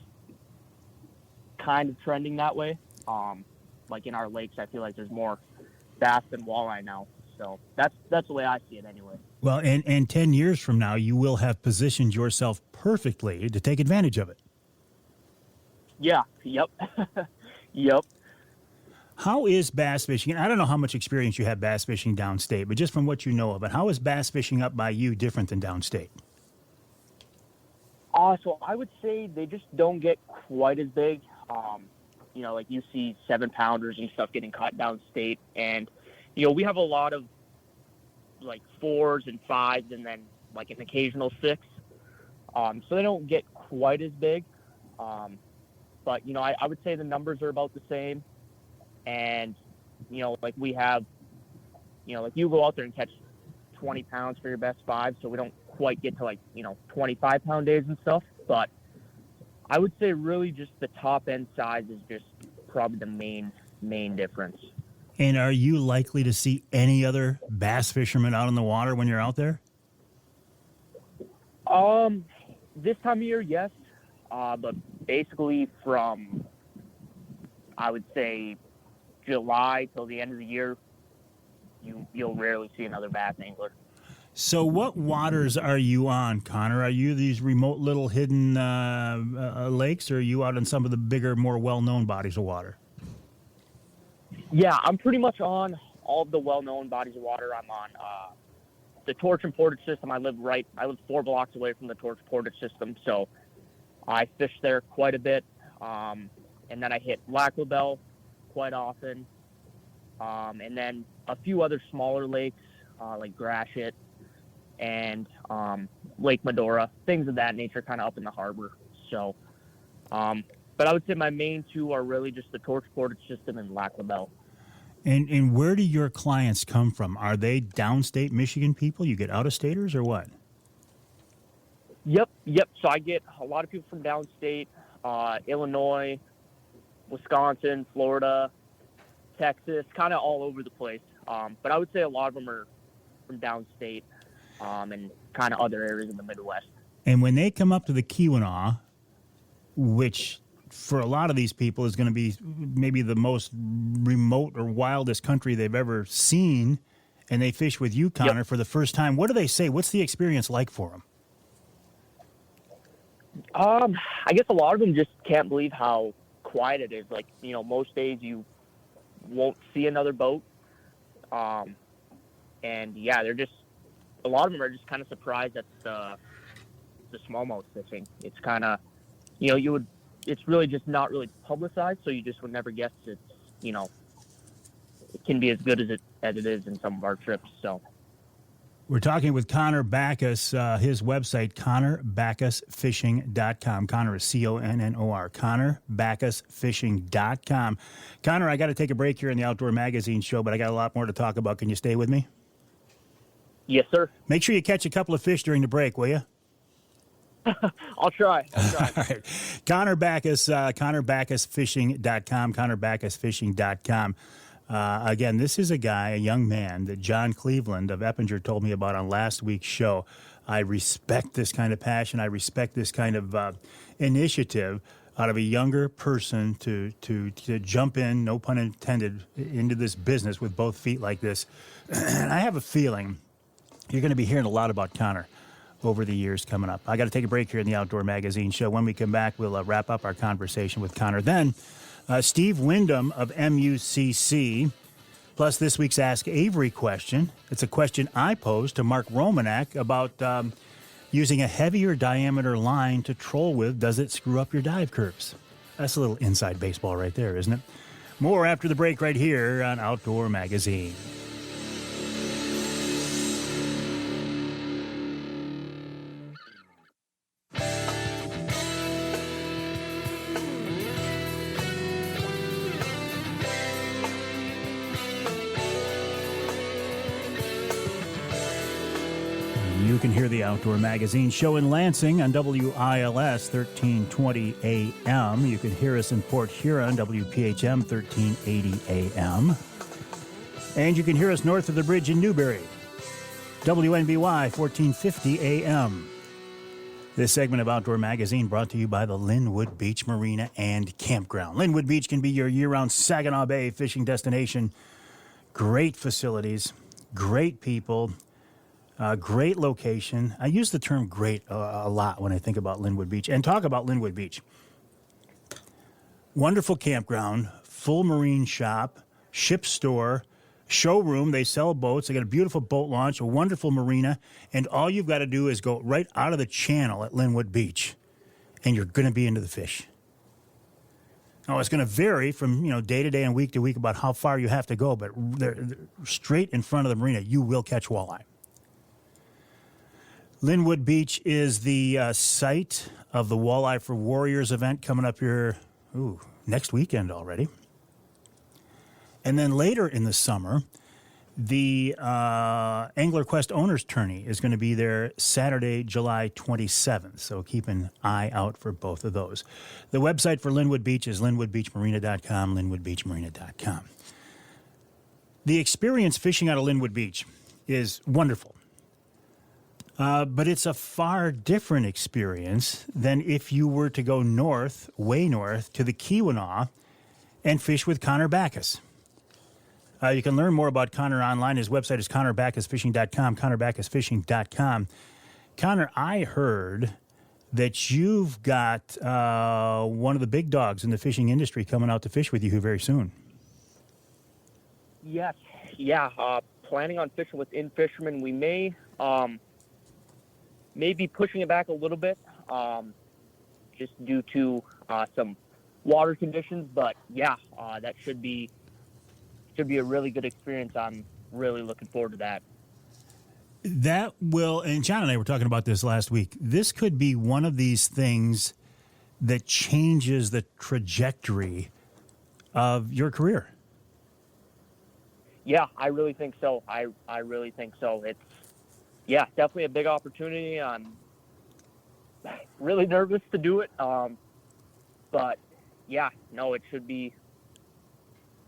trending that way. Like in our lakes, I feel like there's more bass than walleye now. So that's the way I see it anyway. Well, and 10 years from now, you will have positioned yourself perfectly to take advantage of it. Yeah. Yep. Yep. How is bass fishing? And I don't know how much experience you have bass fishing downstate, but just from what you know of it, how is bass fishing up by you different than downstate? So I would say they just don't get quite as big. Like you see 7-pounders and stuff getting caught downstate, and we have a lot of like 4s and 5s, and then like an occasional 6. So they don't get quite as big. But I would say the numbers are about the same. And like we have, like you go out there and catch 20 pounds for your best 5, so we don't quite get to like 25-pound days and stuff. But I would say really just the top end size is just probably the main difference. And are you likely to see any other bass fishermen out on the water when you're out there? This time of year, yes. But basically from, I would say, July till the end of the year, you'll rarely see another bass angler. So what waters are you on, Connor? Are you these remote little hidden lakes, or are you out in some of the bigger, more well-known bodies of water? Yeah, I'm pretty much on all of the well-known bodies of water. I'm on the Torch and Portage system. I live 4 blocks away from the Torch Portage system, so I fish there quite a bit. And then I hit Lac La Belle quite often. And then a few other smaller lakes like Gratiot and Lake Medora, things of that nature, kind of up in the harbor. So, but I would say my main 2 are really just the Torch Portage system and Lac La Belle. And where do your clients come from? Are they downstate Michigan people? You get out-of-staters or what? Yep. So I get a lot of people from downstate, Illinois, Wisconsin, Florida, Texas, kind of all over the place. But I would say a lot of them are from downstate and kind of other areas in the Midwest. And when they come up to the Keweenaw, which for a lot of these people is going to be maybe the most remote or wildest country they've ever seen, and they fish with you, Connor, for the first time, what do they say? What's the experience like for them? I guess a lot of them just can't believe how quiet it is. Like, most days you won't see another boat. And yeah, a lot of them are just kind of surprised at the smallmouth fishing. It's kind of, it's really just not really publicized, so you just would never guess it can be as good as it is in some of our trips. So we're talking with Connor Backus, his website, ConnorBackusFishing.com. Connor is CONNOR, ConnorBackusFishing.com. Connor, I got to take a break here in the Outdoor Magazine show, but I got a lot more to talk about. Can you stay with me? Yes, sir. Make sure you catch a couple of fish during the break, will you? I'll try. All right. Connor Backus, ConnorBackusFishing.com, ConnorBackusFishing.com. Again, this is a guy, a young man that John Cleveland of Eppinger told me about on last week's show. I respect this kind of passion. I respect this kind of initiative out of a younger person to jump in, no pun intended, into this business with both feet like this. And I have a feeling you're going to be hearing a lot about Connor over the years coming up. I got to take a break here in the Outdoor Magazine Show. When we come back, we'll wrap up our conversation with Connor. Then Steve Windom of MUCC, plus this week's Ask Avery question. It's a question I posed to Mark Romanek about using a heavier diameter line to troll with. Does it screw up your dive curves? That's a little inside baseball right there, isn't it? More after the break right here on Outdoor Magazine. You can hear the Outdoor Magazine Show in Lansing on WILS 1320 AM. You can hear us in Port Huron, WPHM 1380 AM. And you can hear us north of the bridge in Newberry, WNBY 1450 AM. This segment of Outdoor Magazine brought to you by the Linwood Beach Marina and Campground. Linwood Beach can be your year-round Saginaw Bay fishing destination. Great facilities, great people, great location. I use the term great a lot when I think about Linwood Beach and talk about Linwood Beach. Wonderful campground, full marine shop, ship store, showroom. They sell boats. They got a beautiful boat launch, a wonderful marina, and all you've got to do is go right out of the channel at Linwood Beach, and you're going to be into the fish. Now, it's going to vary from day to day and week to week about how far you have to go, but they're straight in front of the marina, you will catch walleye. Linwood Beach is the site of the Walleye for Warriors event coming up here next weekend already. And then later in the summer, the Angler Quest Owners Tourney is going to be there Saturday, July 27th. So keep an eye out for both of those. The website for Linwood Beach is linwoodbeachmarina.com, linwoodbeachmarina.com. The experience fishing out of Linwood Beach is wonderful. But it's a far different experience than if you were to go north, way north, to the Keweenaw and fish with Connor Backus. You can learn more about Connor online. His website is connorbackusfishing.com, connorbackusfishing.com. Connor, I heard that you've got one of the big dogs in the fishing industry coming out to fish with you here very soon. Yes. Yeah. Planning on fishing with In-Fisherman. We may... maybe pushing it back a little bit, just due to some water conditions. But yeah, that should be a really good experience. I'm really looking forward to that. That will, and John and I were talking about this last week. This could be one of these things that changes the trajectory of your career. Yeah, I really think so. I really think so. It's definitely a big opportunity. I'm really nervous to do it. But yeah, no, it should be.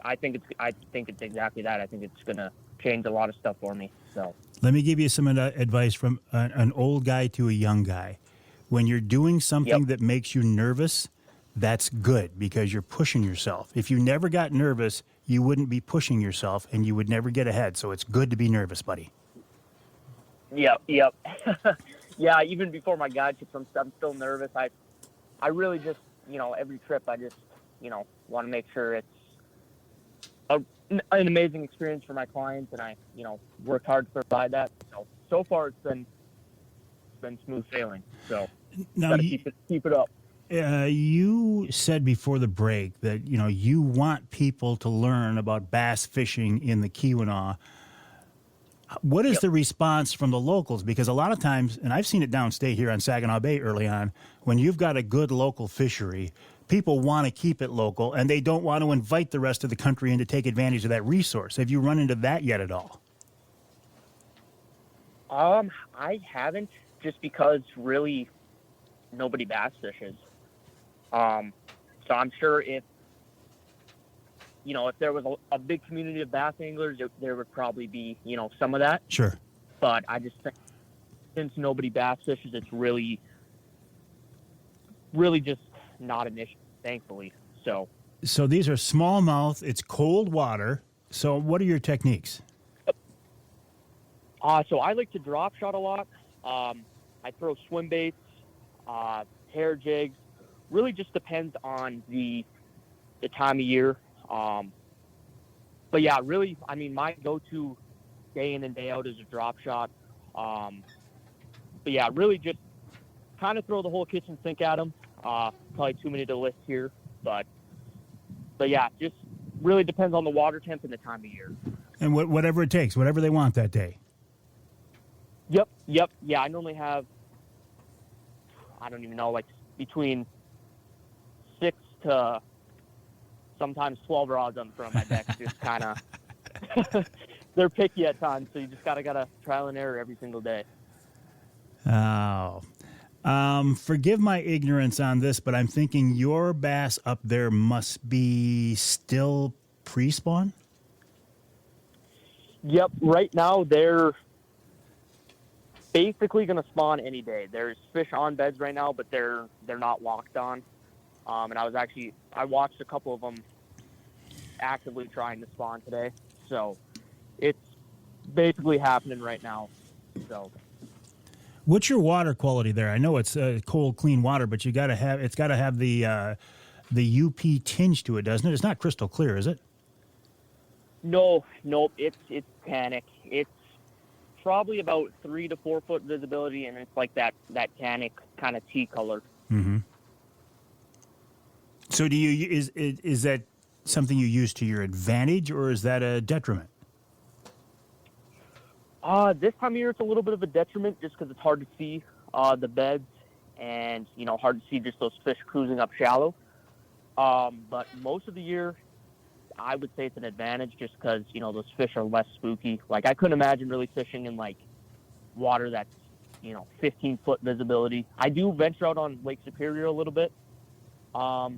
I think it's exactly that. I think it's going to change a lot of stuff for me. So let me give you some advice from an old guy to a young guy. When you're doing something that makes you nervous, that's good because you're pushing yourself. If you never got nervous, you wouldn't be pushing yourself and you would never get ahead. So it's good to be nervous, buddy. Yep. Yeah, even before my guide trips, I'm still nervous. I really just, every trip I just, want to make sure it's an amazing experience for my clients, and I, work hard to provide that. So far it's been smooth sailing. So now keep it up. You said before the break that, you want people to learn about bass fishing in the Keweenaw. What is the response from the locals? Because a lot of times, and I've seen it downstate here on Saginaw Bay early on, when you've got a good local fishery, people want to keep it local, and they don't want to invite the rest of the country in to take advantage of that resource. Have you run into that yet at all? I haven't, just because really nobody bass fishes. So I'm sure if if there was a big community of bass anglers, there would probably be, some of that. Sure. But I just think since nobody bass fishes, it's really just not an issue, thankfully. So these are smallmouth. It's cold water. So what are your techniques? So I like to drop shot a lot. I throw swim baits, hair jigs. Really just depends on the time of year. But yeah, really, I mean, my go-to day in and day out is a drop shot. But yeah, really just kind of throw the whole kitchen sink at them. Probably too many to list here, but yeah, just really depends on the water temp and the time of year. And whatever it takes, whatever they want that day. Yep. Yeah, I normally have, I don't even know, like between 6 to sometimes 12 rods on the front of my deck. Just kind of, they're picky at times, so you just gotta trial and error every single day. Oh. Forgive my ignorance on this, but I'm thinking your bass up there must be still pre-spawn? Yep. Right now, they're basically going to spawn any day. There's fish on beds right now, but they're not locked on. And I watched a couple of them actively trying to spawn today. So it's basically happening right now. So. What's your water quality there? I know it's cold, clean water, but it's got to have the UP tinge to it, doesn't it? It's not crystal clear, is it? No, it's tannic. It's probably about 3 to 4 foot visibility, and it's like that tannic kind of tea color. Mm-hmm. So is that something you use to your advantage, or is that a detriment? This time of year, it's a little bit of a detriment just because it's hard to see the beds and, hard to see just those fish cruising up shallow. But most of the year, I would say it's an advantage just because, those fish are less spooky. Like, I couldn't imagine really fishing in, like, water that's, 15-foot visibility. I do venture out on Lake Superior a little bit because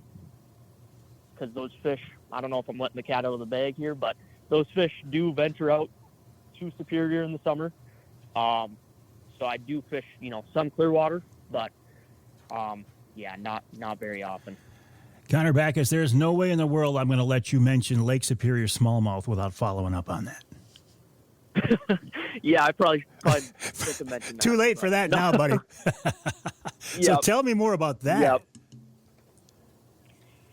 those fish, I don't know if I'm letting the cat out of the bag here, but those fish do venture out to Superior in the summer. So I do fish, some clear water, but yeah, not very often. Connor Backus, there's no way in the world I'm going to let you mention Lake Superior smallmouth without following up on that. Yeah, I probably should have mentioned that. Too late for that now, buddy. So tell me more about that. Yep.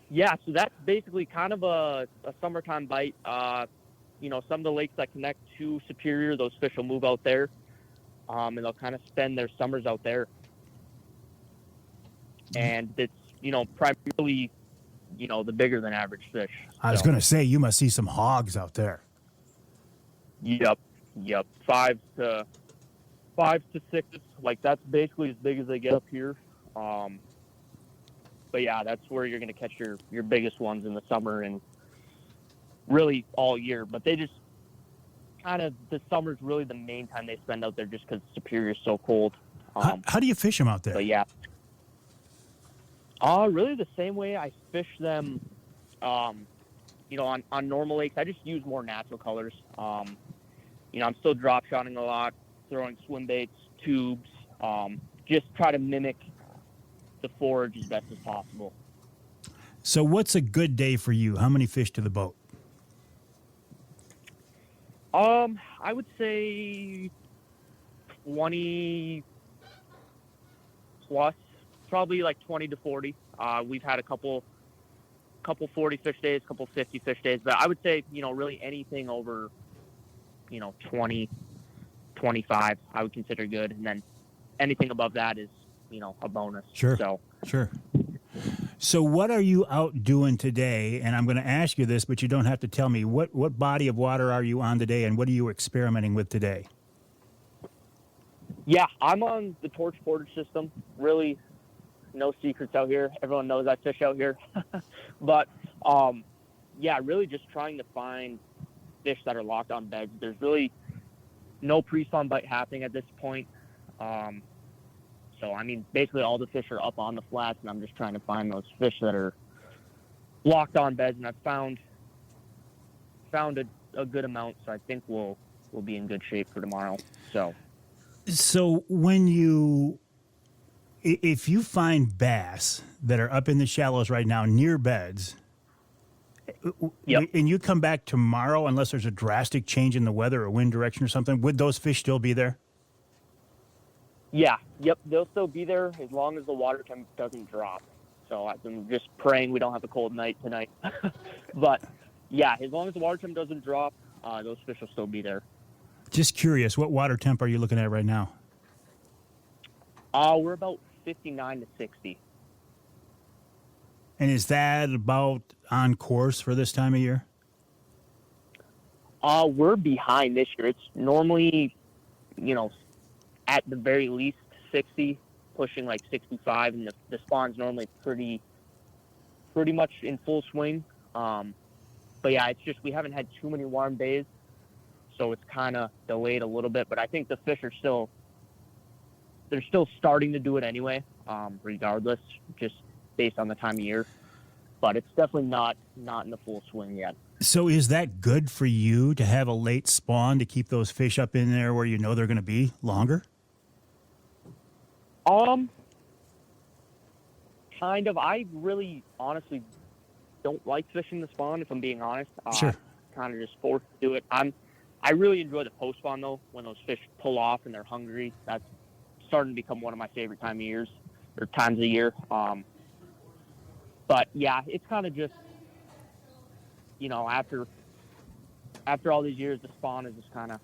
Yeah, so that's basically kind of a summertime bite. Some of the lakes that connect to Superior, those fish will move out there, and they'll kind of spend their summers out there. And it's, primarily, the bigger than average fish. I was going to say, you must see some hogs out there. Yep. 5 to 6. Like, that's basically as big as they get up here. But yeah, that's where you're going to catch your biggest ones in the summer and really all year. But they just kind of, the summer's really the main time they spend out there just because Superior's so cold. How do you fish them out there? But yeah. Really the same way I fish them, on normal lakes. I just use more natural colors. I'm still drop shotting a lot, throwing swim baits, tubes, just try to mimic the forage as best as possible. So what's a good day for you? How many fish to the boat? I would say 20 plus, probably like 20 to 40. We've had a couple 40 fish days, couple 50 fish days, but I would say, really anything over, 20, 25, I would consider good. And then anything above that is, a bonus. Sure. Sure. So what are you out doing today? And I'm going to ask you this, but you don't have to tell me. What body of water are you on today, and what are you experimenting with today? Yeah, I'm on the torch portage system. Really, no secrets out here. Everyone knows I fish out here. But, yeah, really just trying to find fish that are locked on beds. There's really no pre-spawn bite happening at this point. So, I mean, basically all the fish are up on the flats, and I'm just trying to find those fish that are locked on beds. And I've found found a good amount, so I think we'll be in good shape for tomorrow. So if you find bass that are up in the shallows right now near beds, Yep. and you come back tomorrow, unless there's a drastic change in the weather or wind direction or something, would those fish still be there? Yeah, yep, they'll still be there as long as the water temp doesn't drop. So I'm just praying we don't have a cold night tonight. But yeah, as long as the water temp doesn't drop, those fish will still be there. Just curious, what water temp are you looking at right now? We're about 59 to 60. And is that about on course for this time of year? We're behind this year. It's normally, at the very least 60, pushing like 65, and the spawn's normally pretty much in full swing. But yeah, it's just we haven't had too many warm days, so it's kind of delayed a little bit. But I think the fish are still starting to do it anyway, regardless, just based on the time of year. But it's definitely not in the full swing yet. So is that good for you to have a late spawn to keep those fish up in there where you know they're going to be longer? Kind of. I really, honestly, don't like fishing the spawn, if I'm being honest. Sure. Kind of just forced to do it. I really enjoy the post spawn though, when those fish pull off and they're hungry. That's starting to become one of my favorite times of the year. But yeah, it's kind of just, after all these years, the spawn is just kind of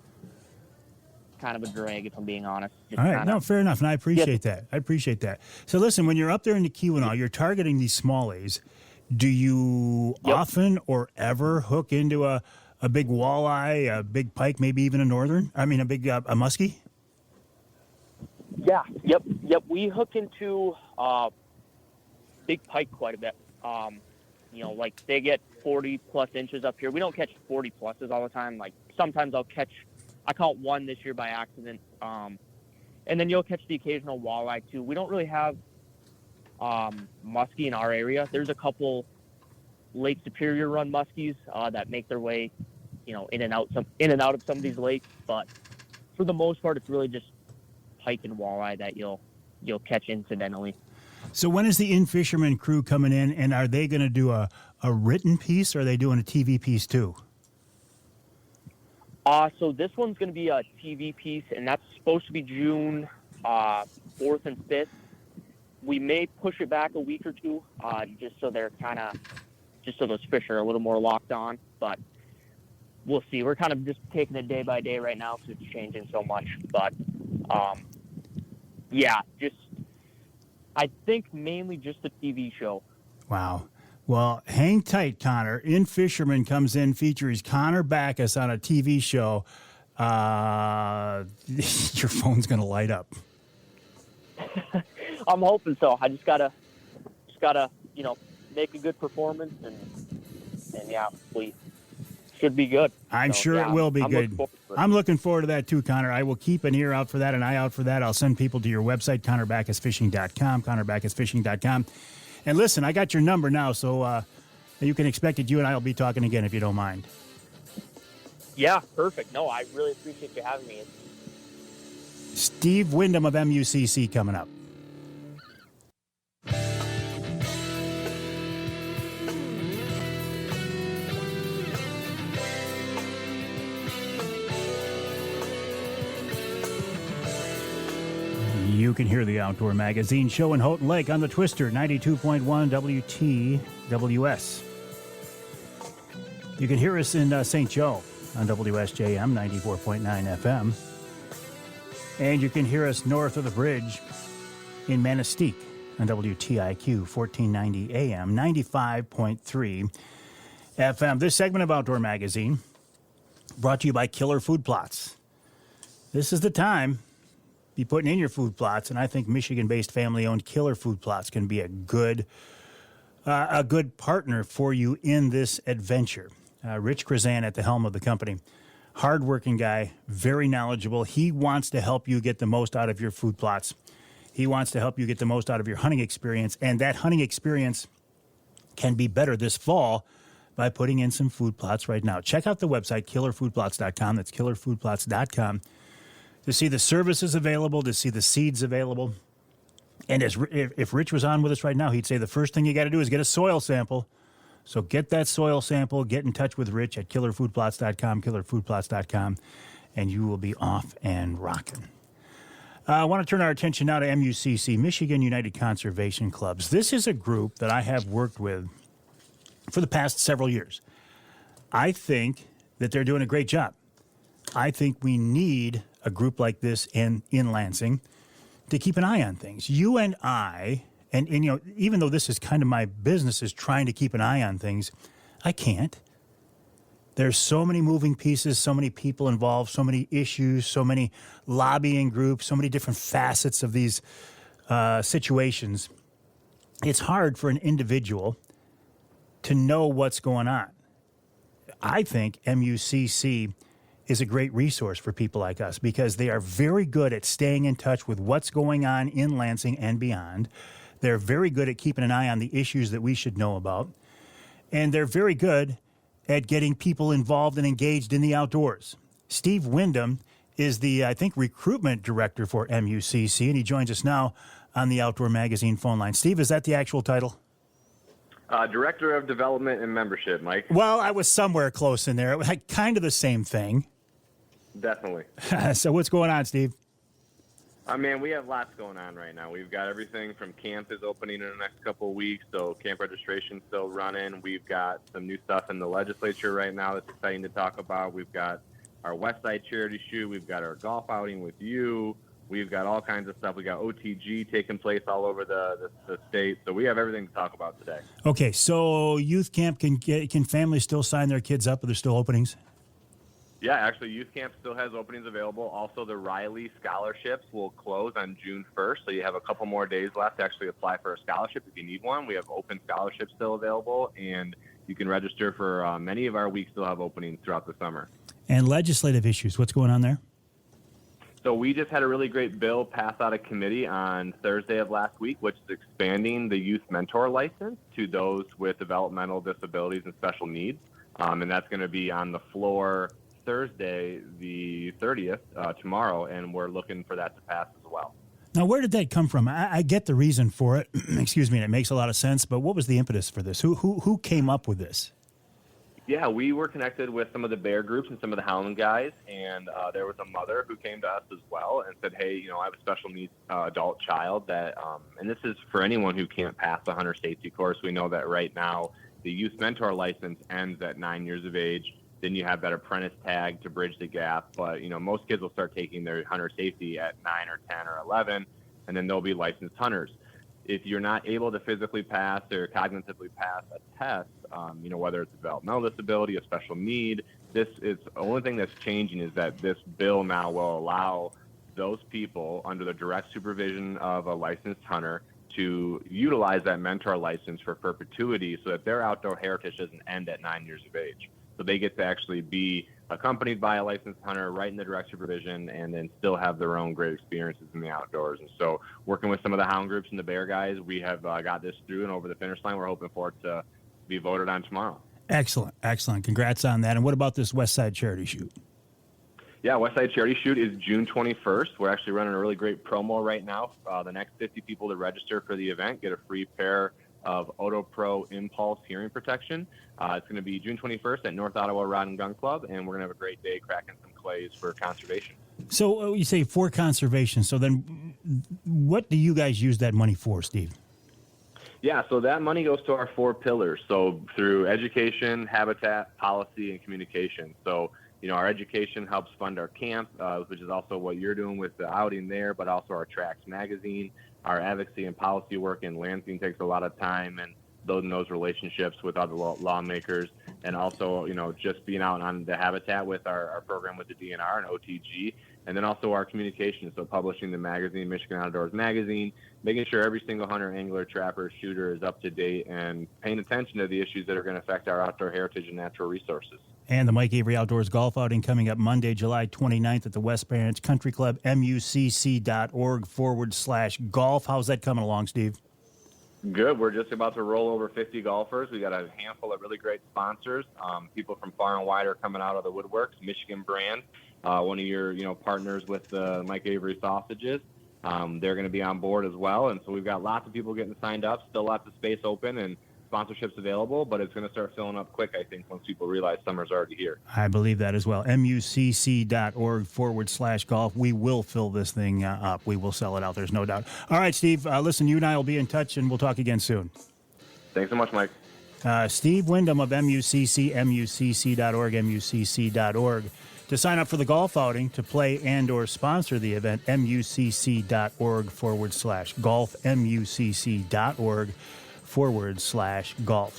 a drag, if I'm being honest. Just all right, no, fair enough, and I appreciate that. So listen, when you're up there in the Keweenaw, you're targeting these smallies. Do you often or ever hook into a big walleye, a big pike, maybe even a muskie? Yeah, yep. We hook into big pike quite a bit. Like they get 40 plus inches up here. We don't catch 40 pluses all the time. Like sometimes I caught one this year by accident. And then you'll catch the occasional walleye too. We don't really have muskie in our area. There's a couple Lake Superior run muskies that make their way, in and out of some of these lakes. But for the most part, it's really just pike and walleye that you'll catch incidentally. So when is the in-fisherman crew coming in, and are they going to do a written piece, or are they doing a TV piece too? So this one's going to be a TV piece, and that's supposed to be June 4th and 5th. We may push it back a week or two, just so those fish are a little more locked on. But we'll see. We're kind of just taking it day by day right now because it's changing so much. But I think mainly just a TV show. Wow. Well, hang tight, Connor. In Fisherman comes in, features Connor Backus on a TV show. Your phone's going to light up. I'm hoping so. I just gotta, make a good performance, and yeah, we should be good. I'm sure it will be good. I'm looking forward to that too, Connor. I will keep an ear out for that, an eye out for that. I'll send people to your website, ConnorBackusFishing.com, ConnorBackusFishing.com. And listen, I got your number now, so you can expect it. You and I will be talking again if you don't mind. Yeah, perfect. No, I really appreciate you having me. Steve Windom of MUCC coming up. You can hear the Outdoor Magazine show in Houghton Lake on the Twister, 92.1 WTWS. You can hear us in St. Joe on WSJM, 94.9 FM. And you can hear us north of the bridge in Manistee on WTIQ, 1490 AM, 95.3 FM. This segment of Outdoor Magazine brought to you by Killer Food Plots. This is the time be putting in your food plots, and I think Michigan-based family-owned Killer Food Plots can be a good partner for you in this adventure. Rich Krazan at the helm of the company, hardworking guy, very knowledgeable. He wants to help you get the most out of your food plots. He wants to help you get the most out of your hunting experience, and that hunting experience can be better this fall by putting in some food plots right now. Check out the website, killerfoodplots.com. That's killerfoodplots.com to see the services available, to see the seeds available. And if Rich was on with us right now, he'd say the first thing you got to do is get a soil sample. So get that soil sample, get in touch with Rich at killerfoodplots.com, killerfoodplots.com, and you will be off and rocking. I want to turn our attention now to MUCC, Michigan United Conservation Clubs. This is a group that I have worked with for the past several years. I think that they're doing a great job. I think we need a group like this in Lansing to keep an eye on things. You and I, and you know, even though this is kind of my business, is trying to keep an eye on things, I can't. There's so many moving pieces, so many people involved, so many issues, so many lobbying groups, so many different facets of these situations. It's hard for an individual to know what's going on. I think MUCC is a great resource for people like us because they are very good at staying in touch with what's going on in Lansing and beyond. They're very good at keeping an eye on the issues that we should know about. And they're very good at getting people involved and engaged in the outdoors. Steve Windom is the, I think, recruitment director for MUCC, and he joins us now on the Outdoor Magazine phone line. Steve, is that the actual title? Director of Development and Membership, Mike. Well, I was somewhere close in there. It was like kind of the same thing. Definitely. So what's going on, Steve? Man, we have lots going on right now. We've got everything from camp is opening in the next couple of weeks, so camp registration's still running. We've got some new stuff in the legislature right now that's exciting to talk about. We've got our West Side Charity Shoot. We've got our golf outing with you. We've got all kinds of stuff. We got OTG taking place all over the state, so we have everything to talk about today. Okay, so youth camp, can families still sign their kids up? Are there still openings? Yeah, actually, youth camp still has openings available. Also, the Riley scholarships will close on June 1st, so you have a couple more days left to actually apply for a scholarship if you need one. We have open scholarships still available, and you can register for many of our weeks still have openings throughout the summer. And legislative issues, what's going on there? So we just had a really great bill pass out of committee on Thursday of last week, which is expanding the youth mentor license to those with developmental disabilities and special needs, and that's going to be on the floor Thursday, the 30th, tomorrow, and we're looking for that to pass as well. Now, where did that come from? I get the reason for it, excuse me, and it makes a lot of sense, but what was the impetus for this? Who came up with this? Yeah, we were connected with some of the bear groups and some of the hound guys, and there was a mother who came to us as well and said, hey, you know, I have a special needs adult child that, and this is for anyone who can't pass the hunter safety course. We know that right now the youth mentor license ends at 9 years of age. Then you have that apprentice tag to bridge the gap. But, you know, most kids will start taking their hunter safety at 9 or 10 or 11, and then they'll be licensed hunters. If you're not able to physically pass or cognitively pass a test, you know, whether it's a developmental disability, a special need, this is the only thing that's changing is that this bill now will allow those people under the direct supervision of a licensed hunter to utilize that mentor license for perpetuity so that their outdoor heritage doesn't end at 9 years of age. So they get to actually be accompanied by a licensed hunter right in the direct supervision and then still have their own great experiences in the outdoors. And so working with some of the hound groups and the bear guys, we have got this through and over the finish line. We're hoping for it to be voted on tomorrow. Excellent. Excellent. Congrats on that. And what about this West Side Charity Shoot? Yeah, West Side Charity Shoot is June 21st. We're actually running a really great promo right now. The next 50 people to register for the event get a free pair of Auto Pro Impulse hearing protection. It's going to be June 21st at North Ottawa Rod and Gun Club, and we're going to have a great day cracking some clays for conservation. So you say for conservation. So then what do you guys use that money for, Steve? Yeah, so that money goes to our 4 pillars. So through education, habitat, policy, and communication. So, you know, our education helps fund our camp, which is also what you're doing with the outing there, but also our Tracks magazine. Our advocacy and policy work in Lansing takes a lot of time and building those relationships with other lawmakers, and also, you know, just being out on the habitat with our program with the DNR and OTG, and then also our communication, so publishing the magazine, Michigan Outdoors Magazine, making sure every single hunter, angler, trapper, shooter is up to date and paying attention to the issues that are going to affect our outdoor heritage and natural resources. And the Mike Avery Outdoors Golf Outing coming up Monday, July 29th at the West Branch Country Club, mucc.org/golf. How's that coming along, Steve? Good. We're just about to roll over 50 golfers. We got a handful of really great sponsors. People from far and wide are coming out of the woodworks. Michigan brand, one of your partners with Mike Avery sausages. They're going to be on board as well. And so we've got lots of people getting signed up. Still lots of space open and sponsorships available, but it's going to start filling up quick, I think, once people realize summer's already here. I believe that as well. MUCC.org/golf. We will fill this thing up. We will sell it out. There's no doubt. All right, Steve, listen, you and I will be in touch, and we'll talk again soon. Thanks so much, Mike. Steve Windom of MUCC, MUCC.org, MUCC.org. To sign up for the golf outing, to play and or sponsor the event, MUCC.org/golf, MUCC.org/golf.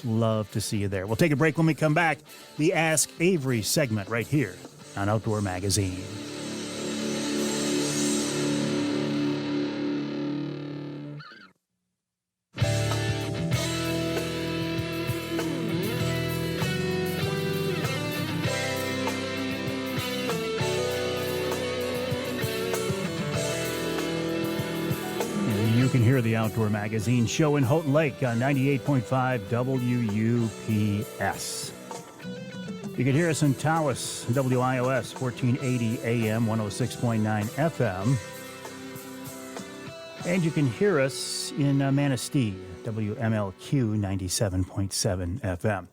Love to see you there. We'll take a break. When we come back, the Ask Avery segment right here on Outdoor Magazine. You can hear the Outdoor Magazine show in Houghton Lake on 98.5 WUPS. You can hear us in Tawas, WIOS, 1480 AM, 106.9 FM. And you can hear us in Manistee, WMLQ, 97.7 FM.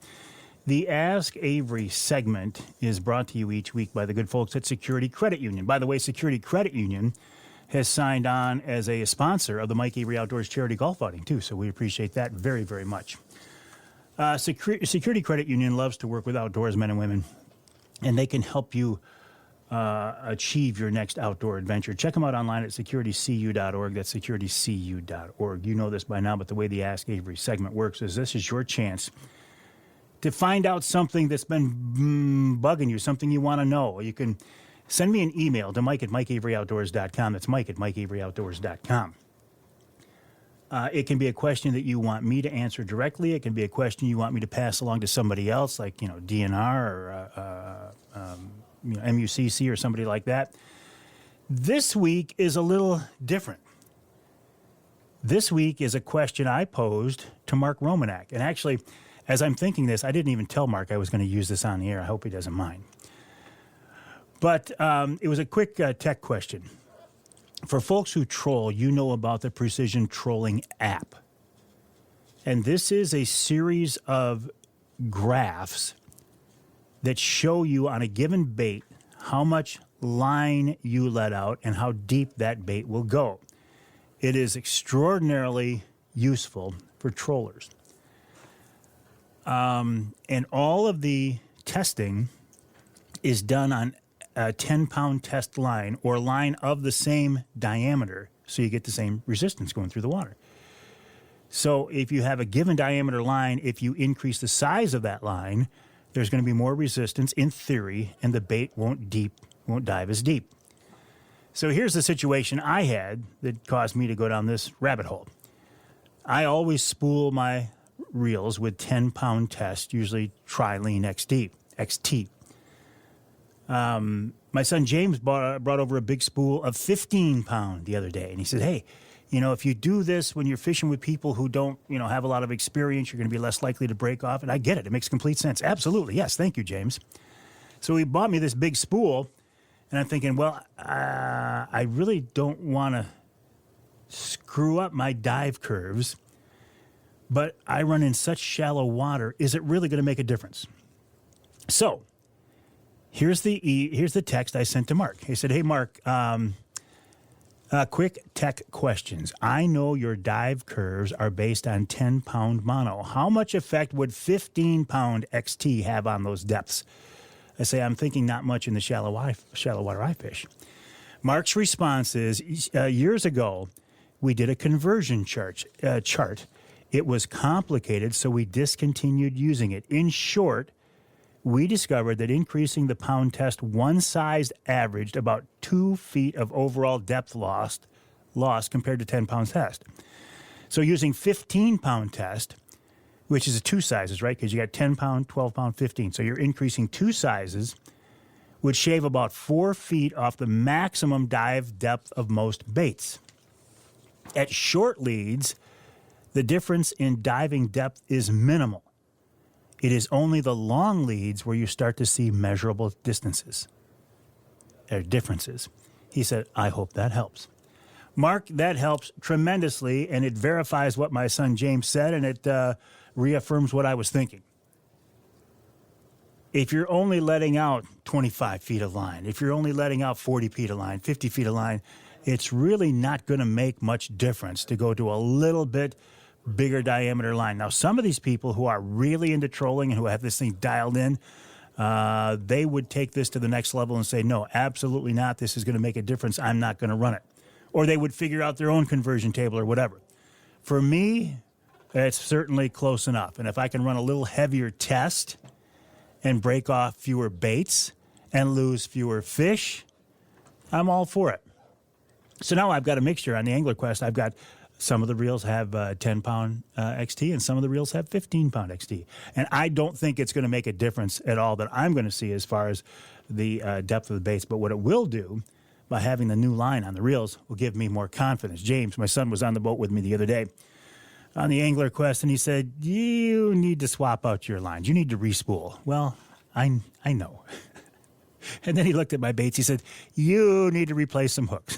The Ask Avery segment is brought to you each week by the good folks at Security Credit Union. By the way, Security Credit Union has signed on as a sponsor of the Mike Avery Outdoors Charity Golf Outing, too, so we appreciate that very, very much. Security Credit Union loves to work with outdoors men and women, and they can help you achieve your next outdoor adventure. Check them out online at securitycu.org. That's securitycu.org. You know this by now, but the way the Ask Avery segment works is this is your chance to find out something that's been bugging you, something you want to know. You can send me an email to Mike at MikeAveryOutdoors.com. That's Mike at MikeAveryOutdoors.com. It can be a question that you want me to answer directly. It can be a question you want me to pass along to somebody else, like, DNR or MUCC or somebody like that. This week is a little different. This week is a question I posed to Mark Romanak. And actually, as I'm thinking this, I didn't even tell Mark I was going to use this on the air. I hope he doesn't mind. But it was a quick tech question. For folks who troll, you know about the Precision Trolling app. And this is a series of graphs that show you on a given bait how much line you let out and how deep that bait will go. It is extraordinarily useful for trollers. And all of the testing is done on a 10-pound test line or line of the same diameter, so you get the same resistance going through the water. So if you have a given diameter line, if you increase the size of that line, there's going to be more resistance in theory, and the bait won't dive as deep. So here's the situation I had that caused me to go down this rabbit hole. I always spool my reels with 10-pound test, usually Trilene XT. My son James brought over a big spool of 15-pound the other day, and he said, hey, if you do this when you're fishing with people who don't, have a lot of experience, you're going to be less likely to break off. And I get it. It makes complete sense. Absolutely. Yes. Thank you, James. So he bought me this big spool, and I'm thinking, well, I really don't want to screw up my dive curves, but I run in such shallow water. Is it really going to make a difference? So here's the text I sent to Mark. He said, hey, Mark, quick tech questions. I know your dive curves are based on 10-pound mono. How much effect would 15-pound XT have on those depths? I say, I'm thinking not much in the shallow water I fish. Mark's response is, years ago, we did a conversion chart. It was complicated, so we discontinued using it. In short, we discovered that increasing the pound test one size averaged about 2 feet of overall depth loss compared to 10-pound test. So using 15-pound test, which is 2 sizes, right? Because you got 10-pound, 12-pound, 15. So you're increasing 2 sizes, would shave about 4 feet off the maximum dive depth of most baits. At short leads, The difference in diving depth is minimal. It is only the long leads where you start to see measurable distances or differences. He said, I hope that helps. Mark, that helps tremendously, and it verifies what my son James said, and it reaffirms what I was thinking. If you're only letting out 25 feet of line, if you're only letting out 40 feet of line, 50 feet of line, it's really not going to make much difference to go to a little bit bigger diameter line. Now, some of these people who are really into trolling and who have this thing dialed in, they would take this to the next level and say, no, absolutely not. This is going to make a difference. I'm not going to run it. Or they would figure out their own conversion table or whatever. For me, it's certainly close enough. And if I can run a little heavier test and break off fewer baits and lose fewer fish, I'm all for it. So now I've got a mixture on the Angler Quest. I've got some of the reels have 10-pound XT and some of the reels have 15-pound XT. And I don't think it's going to make a difference at all that I'm going to see as far as the depth of the baits. But what it will do by having the new line on the reels will give me more confidence. James, my son, was on the boat with me the other day on the Angler Quest, and he said, you need to swap out your lines. You need to respool. Well, I know. And then he looked at my baits. He said, you need to replace some hooks.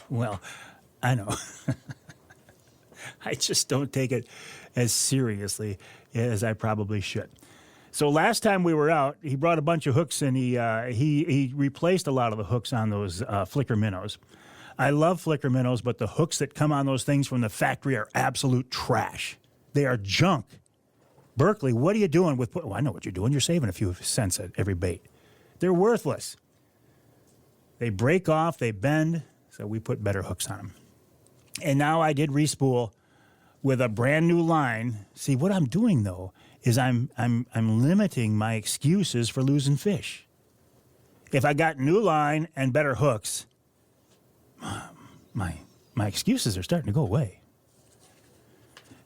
Well, I know. I just don't take it as seriously as I probably should. So last time we were out, he brought a bunch of hooks, and he replaced a lot of the hooks on those flicker minnows. I love flicker minnows, but the hooks that come on those things from the factory are absolute trash. They are junk. Berkeley, what are you doing with... I know what you're doing. You're saving a few cents at every bait. They're worthless. They break off, they bend, so we put better hooks on them. And now I did respool with a brand new line. See, what I'm doing, though, is I'm limiting my excuses for losing fish. If I got new line and better hooks, my excuses are starting to go away.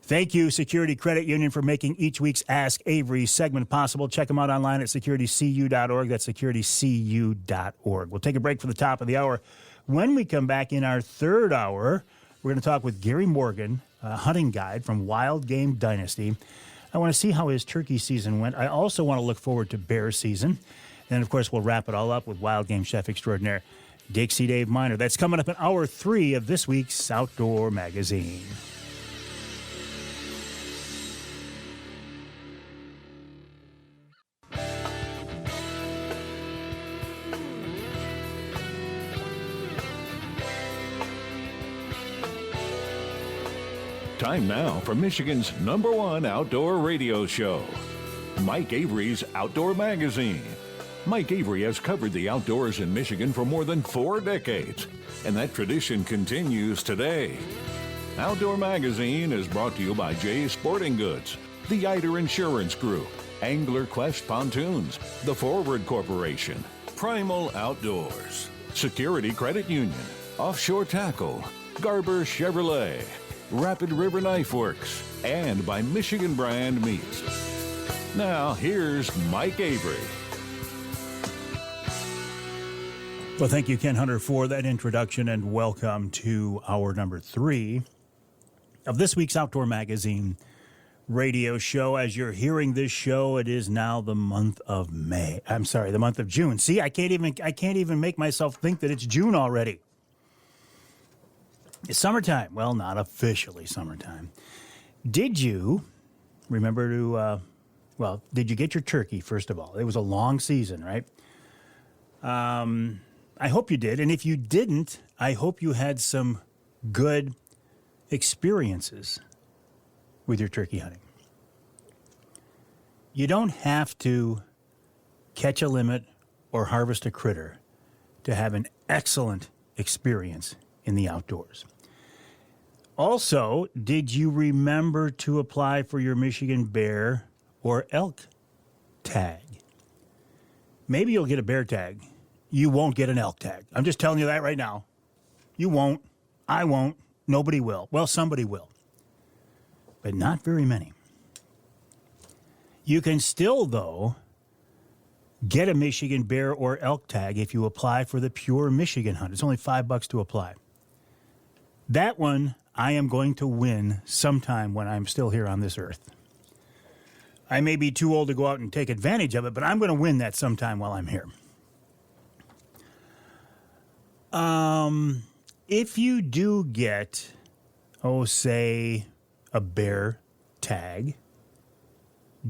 Thank you, Security Credit Union, for making each week's Ask Avery segment possible. Check them out online at securitycu.org. That's securitycu.org. We'll take a break for the top of the hour. When we come back in our third hour, we're going to talk with Gary Morgan, a hunting guide from Wild Game Dynasty. I want to see how his turkey season went. I also want to look forward to bear season. And, of course, we'll wrap it all up with Wild Game Chef Extraordinaire Dixie Dave Minar. That's coming up in hour 3 of this week's Outdoor Magazine. Time now for Michigan's #1 outdoor radio show, Mike Avery's Outdoor Magazine. Mike Avery has covered the outdoors in Michigan for more than 4 decades, and that tradition continues today. Outdoor Magazine is brought to you by Jay's Sporting Goods, the Eider Insurance Group, Angler Quest Pontoons, the Forward Corporation, Primal Outdoors, Security Credit Union, Offshore Tackle, Garber Chevrolet, Rapid River Knife Works, and by Michigan Brand Meats. Now, here's Mike Avery. Well, thank you, Ken Hunter, for that introduction, and welcome to hour number 3 of this week's Outdoor Magazine radio show. As you're hearing this show, it is now the month of May. I'm sorry, the month of June. See, I can't even make myself think that it's June already. It's summertime. Well, not officially summertime. Did you remember to, did you get your turkey, first of all? It was a long season, right? I hope you did. And if you didn't, I hope you had some good experiences with your turkey hunting. You don't have to catch a limit or harvest a critter to have an excellent experience in the outdoors. Also, did you remember to apply for your Michigan bear or elk tag? Maybe you'll get a bear tag. You won't get an elk tag. I'm just telling you that right now. You won't. I won't. Nobody will. Well, somebody will. But not very many. You can still, though, get a Michigan bear or elk tag if you apply for the Pure Michigan Hunt. It's only $5 to apply. That one, I am going to win sometime when I'm still here on this earth. I may be too old to go out and take advantage of it, but I'm going to win that sometime while I'm here. If you do get, say, a bear tag,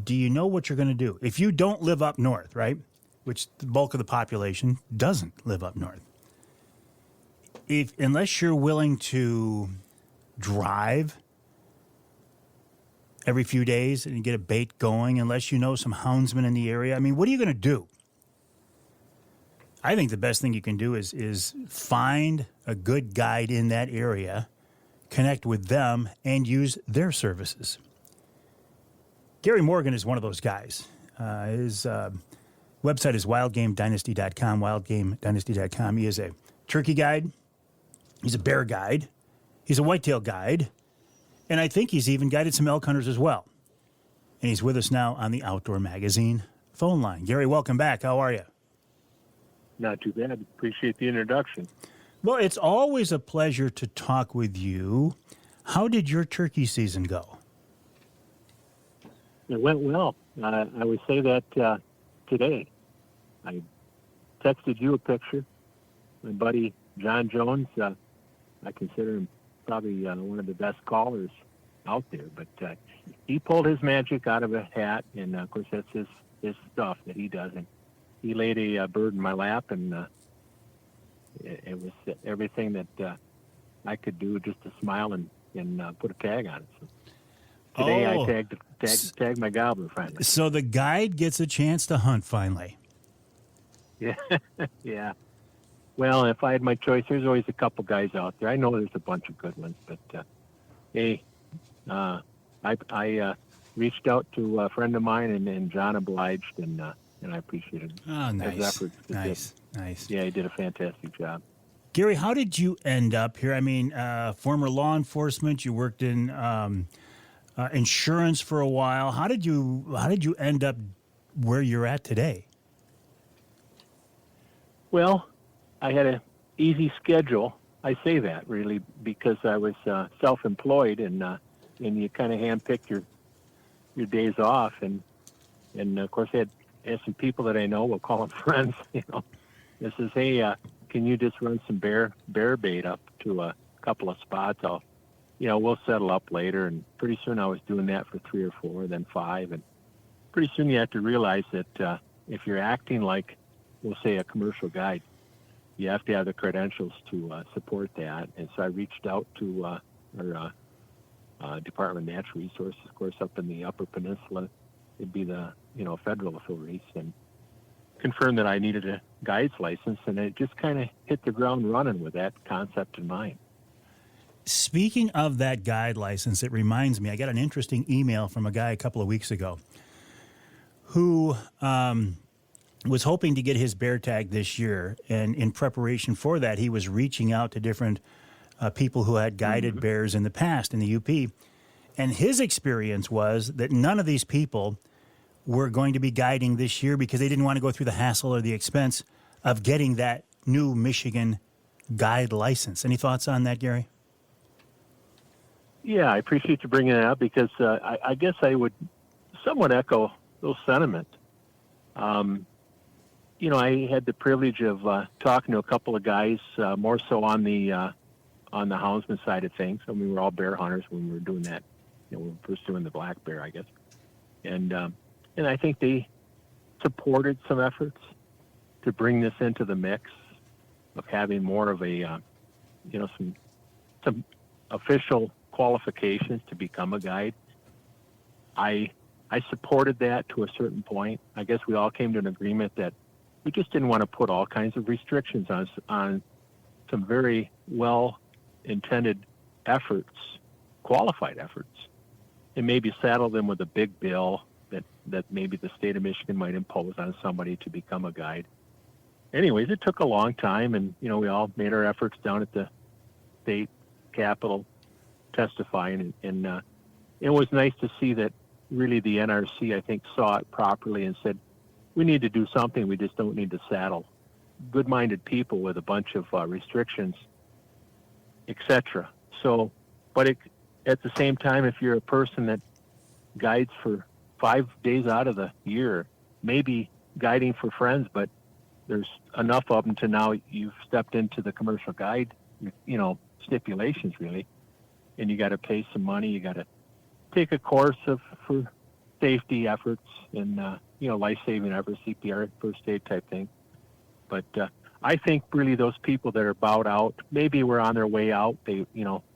do you know what you're going to do? If you don't live up north, right, which the bulk of the population doesn't live up north, unless you're willing to drive every few days and get a bait going, unless you know some houndsmen in the area, I mean, what are you going to do? I think the best thing you can do is find a good guide in that area, connect with them, and use their services. Gary Morgan is one of those guys. His website is wildgamedynasty.com, wildgamedynasty.com. He is a turkey guide. He's a bear guide. He's a whitetail guide. And I think he's even guided some elk hunters as well. And he's with us now on the Outdoor Magazine phone line. Gary, welcome back. How are you? Not too bad. Appreciate the introduction. Well, it's always a pleasure to talk with you. How did your turkey season go? It went well. I would say that today. I texted you a picture. My buddy John Jones, I consider him probably one of the best callers out there, but he pulled his magic out of a hat, and of course that's his stuff that he does. And he laid a bird in my lap, and it was everything that I could do just to smile and put a tag on it. So today I tagged my gobbler finally. So the guide gets a chance to hunt finally. Yeah, yeah. Well, if I had my choice, there's always a couple guys out there. I know there's a bunch of good ones, but hey, I reached out to a friend of mine, and John obliged, and I appreciated his efforts. Nice. Yeah, he did a fantastic job. Gary, how did you end up here? I mean, former law enforcement, you worked in insurance for a while. How did you end up where you're at today? Well, I had an easy schedule. I say that really because I was self-employed, and you kind of handpick your days off, and of course I had some people that I know, we'll call them friends. This is, hey, can you just run some bear bait up to a couple of spots? We'll settle up later. And pretty soon I was doing that for 3 or 4, then 5, and pretty soon you have to realize that if you're acting like, we'll say, a commercial guide, you have to have the credentials to support that. And so I reached out to our Department of Natural Resources, of course, up in the Upper Peninsula. It'd be the federal authorities, and confirmed that I needed a guide's license, and it just kind of hit the ground running with that concept in mind. Speaking of that guide license, it reminds me, I got an interesting email from a guy a couple of weeks ago who was hoping to get his bear tag this year, and in preparation for that, he was reaching out to different people who had guided bears in the past in the UP, and his experience was that none of these people were going to be guiding this year because they didn't want to go through the hassle or the expense of getting that new Michigan guide license. Any thoughts on that, Gary? Yeah, I appreciate you bringing that up because I guess I would somewhat echo those sentiments. I had the privilege of talking to a couple of guys, more so on the houndsman side of things. I mean, we were all bear hunters when we were doing that. We were pursuing the black bear, I guess. And I think they supported some efforts to bring this into the mix of having more of a, some official qualifications to become a guide. I supported that to a certain point. I guess we all came to an agreement that we just didn't want to put all kinds of restrictions on some very well-intended efforts, qualified efforts, and maybe saddle them with a big bill that maybe the state of Michigan might impose on somebody to become a guide. Anyways, it took a long time, and, we all made our efforts down at the state capitol testifying, and it was nice to see that really the NRC, I think, saw it properly and said, we need to do something. We just don't need to saddle good-minded people with a bunch of restrictions, etc. So But at the same time, if you're a person that guides for 5 days out of the year, maybe guiding for friends, but there's enough of them to now you've stepped into the commercial guide, stipulations really, and you got to pay some money. You got to take a course for safety efforts and life-saving efforts, CPR, first aid type thing. But I think really those people that are bowed out, maybe we're on their way out.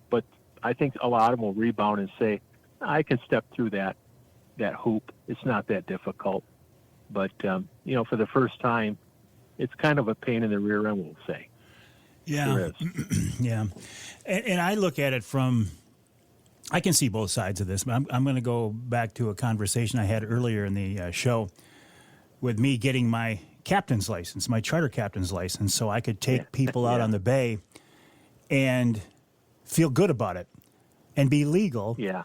But I think a lot of them will rebound and say, I can step through that hoop. It's not that difficult. But for the first time, it's kind of a pain in the rear end, we'll say. Yeah, yeah. And I look at it I can see both sides of this, but I'm going to go back to a conversation I had earlier in the show with me getting my captain's license, my charter captain's license, so I could take people out on the bay and feel good about it and be legal. Yeah.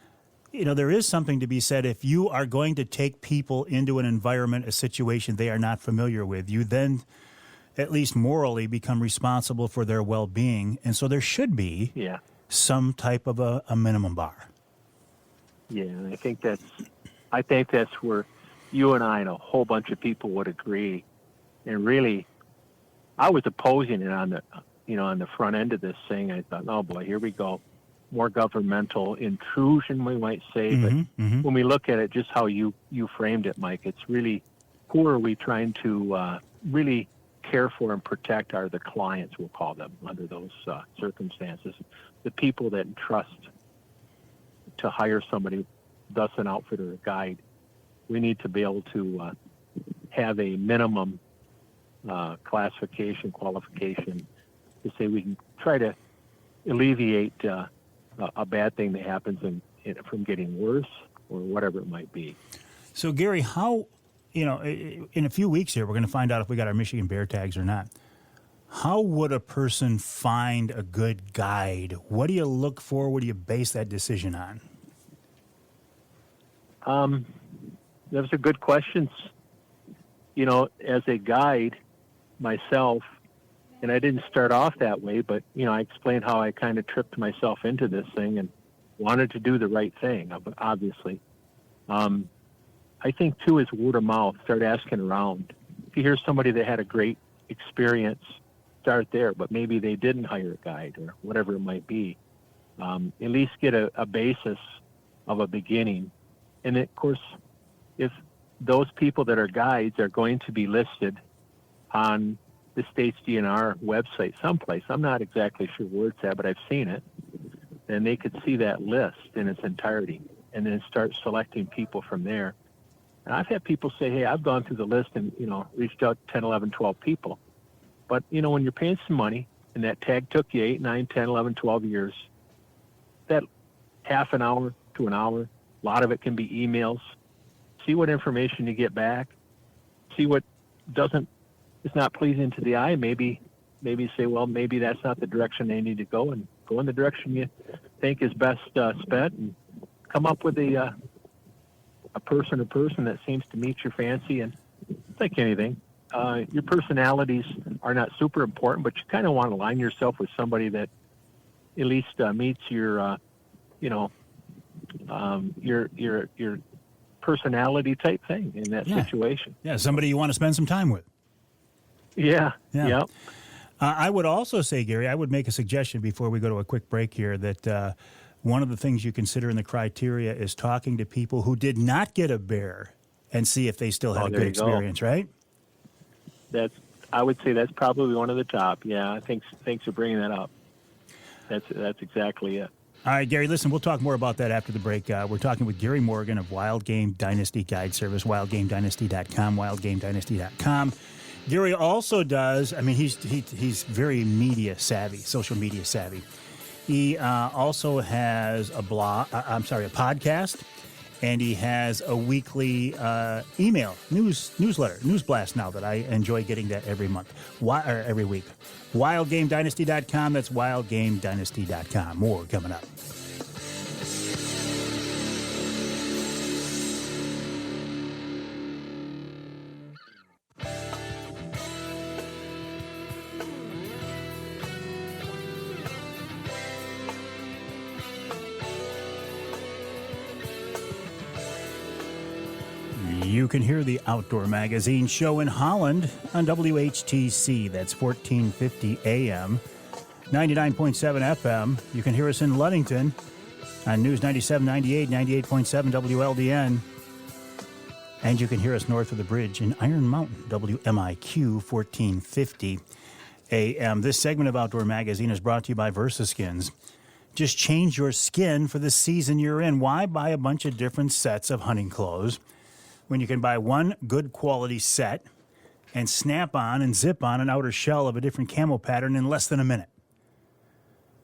There is something to be said. If you are going to take people into an environment, a situation they are not familiar with, you then at least morally become responsible for their well-being. And so there should be some type of a minimum bar. Yeah, and I think that's where you and I and a whole bunch of people would agree. And really, I was opposing it on the front end of this thing. I thought, oh boy, here we go. More governmental intrusion, we might say. But when we look at it, just how you framed it, Mike, it's really, who are we trying to really care for and protect are the clients, we'll call them, under those circumstances. The people that entrust to hire somebody, thus an outfitter, a guide. We need to be able to have a minimum qualification to say we can try to alleviate a bad thing that happens from getting worse or whatever it might be. So, Gary, how, in a few weeks here, we're going to find out if we got our Michigan Bear tags or not. How would a person find a good guide? What do you look for? What do you base that decision on? Those are good questions. As a guide myself, and I didn't start off that way, but, I explained how I kind of tripped myself into this thing and wanted to do the right thing, obviously. I think, too, is word of mouth. Start asking around. If you hear somebody that had a great experience, start there, but maybe they didn't hire a guide or whatever it might be. At least get a basis of a beginning. And, of course, if those people that are guides are going to be listed on the state's DNR website someplace, I'm not exactly sure where it's at, but I've seen it, then they could see that list in its entirety and then start selecting people from there. And I've had people say, hey, I've gone through the list and, reached out to 10, 11, 12 people. But, when you're paying some money and that tag took you 8, 9, 10, 11, 12 years, that half an hour to an hour, a lot of it can be emails. See what information you get back. See what is not pleasing to the eye. Maybe say, well, maybe that's not the direction they need to go, and go in the direction you think is best spent, and come up with a person that seems to meet your fancy. And it's like anything. Your personalities are not super important, but you kind of want to align yourself with somebody that at least meets your personality type thing in that situation. Yeah, somebody you want to spend some time with. Yeah. Yep. I would also say, Gary, I would make a suggestion before we go to a quick break here that one of the things you consider in the criteria is talking to people who did not get a bear and see if they still had a good experience, right? I would say that's probably one of the top. Yeah, thanks for bringing that up. That's exactly it. All right, Gary, listen, we'll talk more about that after the break. We're talking with Gary Morgan of Wild Game Dynasty Guide Service, wildgamedynasty.com, wildgamedynasty.com. Gary also does, he's very media savvy, social media savvy. He also has a podcast, and he has a weekly email, newsletter, news blast now that I enjoy getting that every week. WildGameDynasty.com, that's WildGameDynasty.com. More coming up. can hear the Outdoor Magazine show in Holland on WHTC. That's 1450 AM, 99.7 FM. You can hear us in Ludington on News 97.98, 98.7 WLDN. And you can hear us north of the bridge in Iron Mountain, WMIQ 1450 AM. This segment of Outdoor Magazine is brought to you by VersaSkins. Just change your skin for the season you're in. Why buy a bunch of different sets of hunting clothes when you can buy one good quality set and snap on and zip on an outer shell of a different camo pattern in less than a minute?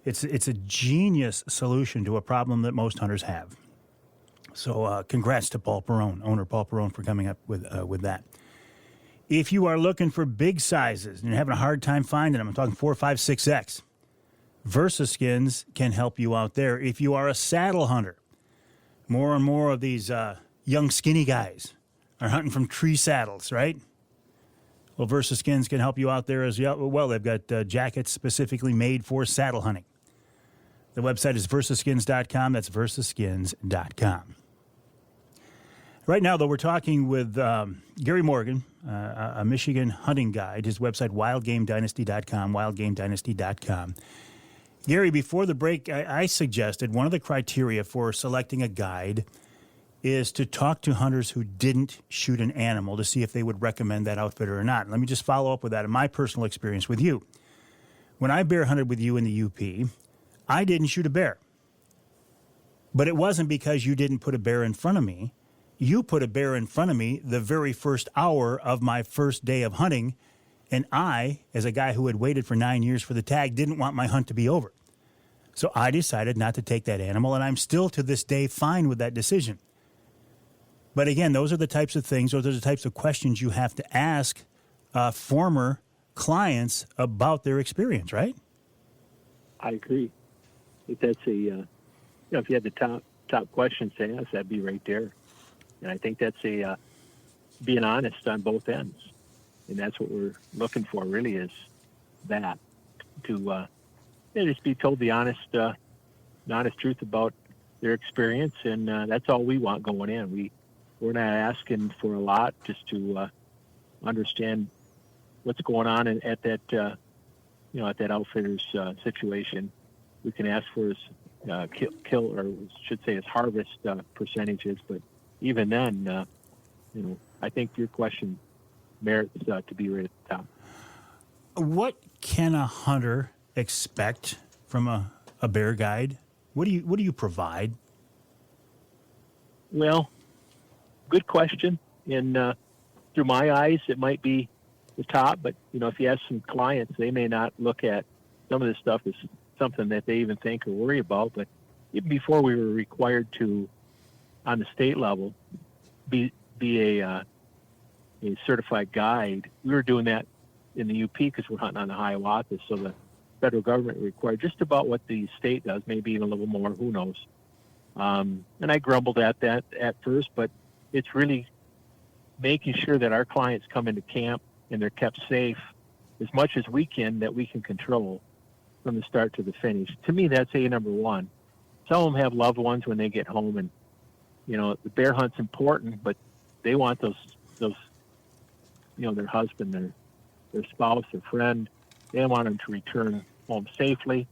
It's a genius solution to a problem that most hunters have. So congrats to Paul Perrone, owner Paul Perrone, for coming up with that. If you are looking for big sizes and you're having a hard time finding them, I'm talking 4, 5, 6X, VersaSkins can help you out there. If you are a saddle hunter, more and more of these young skinny guys are hunting from tree saddles, right? Well, VersaSkins can help you out there as well. They've got jackets specifically made for saddle hunting. The website is versaskins.com. That's versaskins.com. Right now, though, we're talking with Gary Morgan, a Michigan hunting guide. His website, wildgamedynasty.com, wildgamedynasty.com. Gary, before the break, I suggested one of the criteria for selecting a guide is to talk to hunters who didn't shoot an animal to see if they would recommend that outfitter or not. Let me just follow up with that in my personal experience with you. When I bear hunted with you in the UP, I didn't shoot a bear. But it wasn't because you didn't put a bear in front of me. You put a bear in front of me the very first hour of my first day of hunting, and I, as a guy who had waited for 9 years for the tag, didn't want my hunt to be over. So I decided not to take that animal, and I'm still to this day fine with that decision. But again, those are the types of things, those are the types of questions you have to ask former clients about their experience, right? I agree. If that's if you had the top questions to ask, that'd be right there. And I think that's being honest on both ends. And that's what we're looking for, really, is that, to just be told the honest truth about their experience. And that's all we want going in. We're not asking for a lot, just to understand what's going on at that at that outfitter's situation. We can ask for his kill, or should say his harvest percentages, but even then, I think your question merits to be right at the top. What can a hunter expect from a bear guide? What do you provide? Well, good question. And through my eyes, it might be the top, but if you ask some clients, they may not look at some of this stuff as something that they even think or worry about. But even before we were required to, on the state level, be a certified guide, we were doing that in the UP because we're hunting on the Hiawatha. So the federal government required just about what the state does, maybe even a little more, who knows. And I grumbled at that at first, but it's really making sure that our clients come into camp and they're kept safe as much as we can, that we can control from the start to the finish. To me, that's number one. Some of them have loved ones when they get home, and the bear hunt's important, but they want those their husband, their spouse, their friend. They want them to return home safely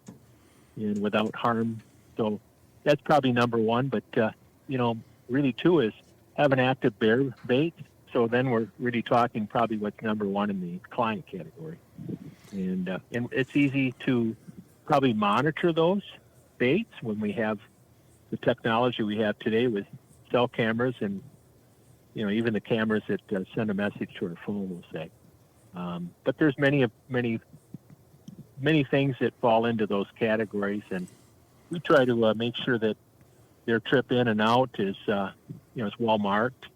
and without harm. So that's probably number one. But really two is have an active bear bait. So then we're really talking probably what's number one in the client category. And it's easy to probably monitor those baits when we have the technology we have today with cell cameras and, even the cameras that send a message to our phone, we'll say. But there's many things that fall into those categories, and we try to make sure that their trip in and out is, is well marked,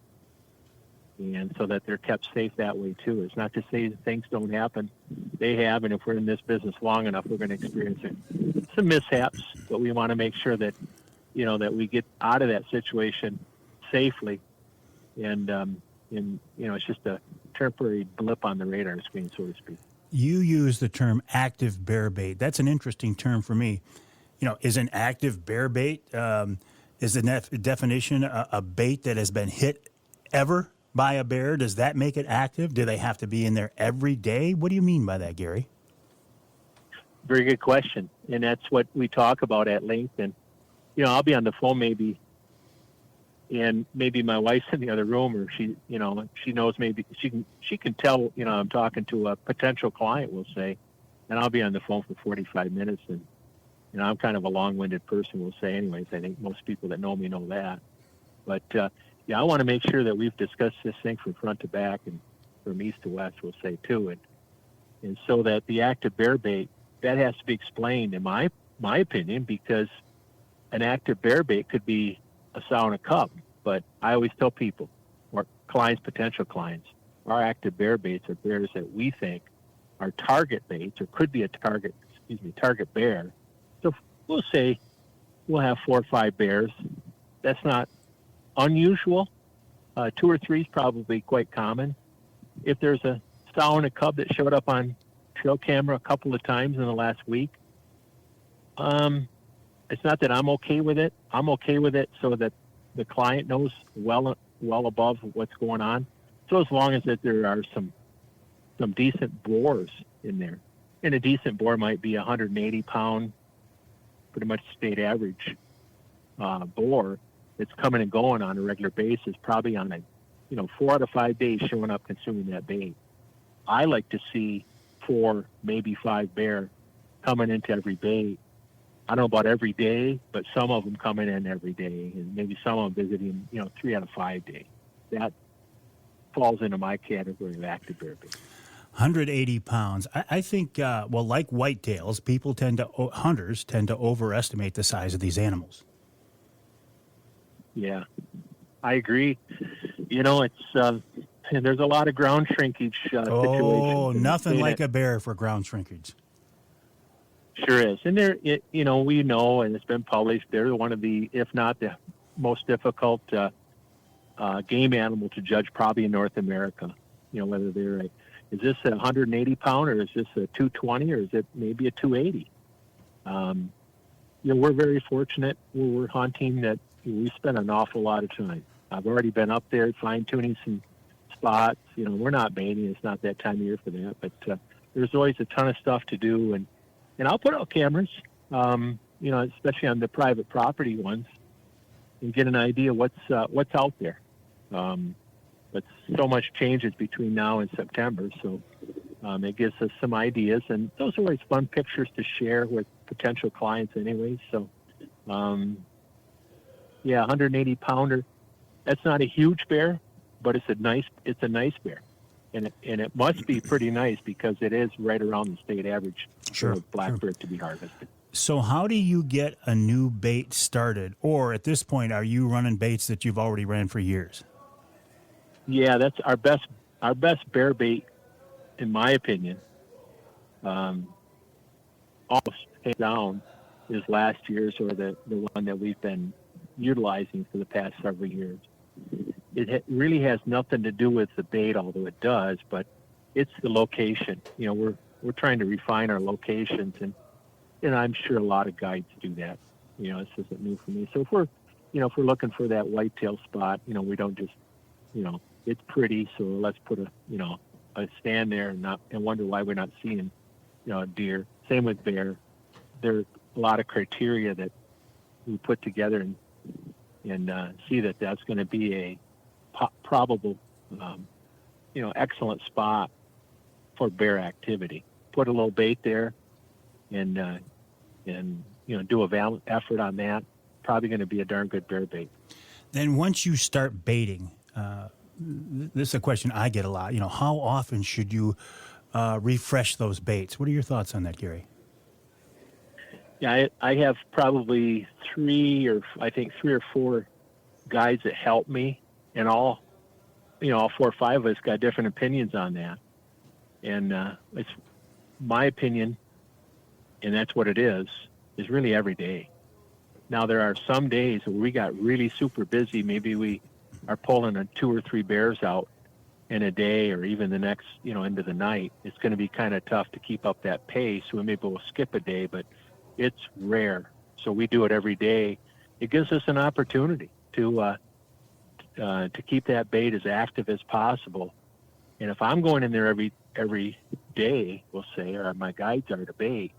and so that they're kept safe that way too. It's not to say that things don't happen. They have, and if we're in this business long enough, we're going to experience some mishaps, but we want to make sure that, that we get out of that situation safely. And it's just a temporary blip on the radar screen, so to speak. You use the term active bear bait. That's an interesting term for me. Is an active bear bait, is the definition a bait that has been hit ever by a bear, does that make it active? Do they have to be in there every day? What do you mean by that, Gary? Very good question. And that's what we talk about at length. And, I'll be on the phone maybe, and maybe my wife's in the other room, or she knows, maybe she can tell, I'm talking to a potential client, we'll say, and I'll be on the phone for 45 minutes. And, I'm kind of a long-winded person, we'll say anyways. I think most people that know me know that. But, I want to make sure that we've discussed this thing from front to back and from east to west, we'll say, too. And so that the active bear bait, that has to be explained, in my opinion, because an active bear bait could be a sow and a cub. But I always tell people, or clients, potential clients, our active bear baits are bears that we think are target baits, or could be a target bear. So we'll say we'll have 4 or 5 bears. That's not unusual. 2 or 3 is probably quite common. If there's a sow and a cub that showed up on trail camera a couple of times in the last week, it's not that I'm okay with it. I'm okay with it so that the client knows well above what's going on. So as long as that there are some decent boars in there, and a decent boar might be 180-pound, pretty much state average boar that's coming and going on a regular basis, probably on a 4 out of 5 days showing up consuming that bait. I like to see 4, maybe 5 bear coming into every bait. I don't know about every day, but some of them coming in every day, and maybe some of them visiting, 3 out of 5 days. That falls into my category of active bear bait. 180 pounds. I think, like whitetails, hunters tend to overestimate the size of these animals. Yeah, I agree. It's and there's a lot of ground shrinkage situations. Oh, nothing like a bear for ground shrinkage. Sure is. And we know, and it's been published, they're one of the, if not the most difficult game animal to judge probably in North America. Whether is this a 180 pound, or is this a 220, or is it maybe a 280? We're very fortunate where we're hunting that we spend an awful lot of time. I've already been up there fine tuning some spots. We're not baiting. It's not that time of year for that, but there's always a ton of stuff to do. And I'll put out cameras, especially on the private property ones, and get an idea what's out there. But so much changes between now and September, so it gives us some ideas, and those are always fun pictures to share with potential clients, anyways. So, 180 pounder. That's not a huge bear, but it's a nice bear, and it must be pretty nice because it is right around the state average for a black bear to be harvested. So how do you get a new bait started? Or at this point, are you running baits that you've already ran for years? Yeah, that's our best bear bait, in my opinion. Almost hands down is last year's, or the one that we've been utilizing for the past several years. It really has nothing to do with the bait, although it does, but it's the location. We're trying to refine our locations, and I'm sure a lot of guides do that. This isn't new for me. So if we're looking for that whitetail spot, we don't just, it's pretty, so let's put a stand there and wonder why we're not seeing, a deer. Same with bear. There are a lot of criteria that we put together and see that that's going to be a probable, excellent spot for bear activity. Put a little bait there, and do a valiant effort on that. Probably going to be a darn good bear bait. Then once you start baiting, this is a question I get a lot. How often should you refresh those baits? What are your thoughts on that, Gary? Yeah, I have probably 3 or 4 guys that help me, and all 4 or 5 of us got different opinions on that. And it's my opinion, and that's what it is really every day. Now, there are some days where we got really super busy. Maybe we are pulling 2 or 3 bears out in a day, or even the next, into the night. It's going to be kind of tough to keep up that pace. So maybe we'll skip a day, but it's rare. So we do it every day. It gives us an opportunity to to keep that bait as active as possible. And if I'm going in there every day, we'll say, or my guides are to bait,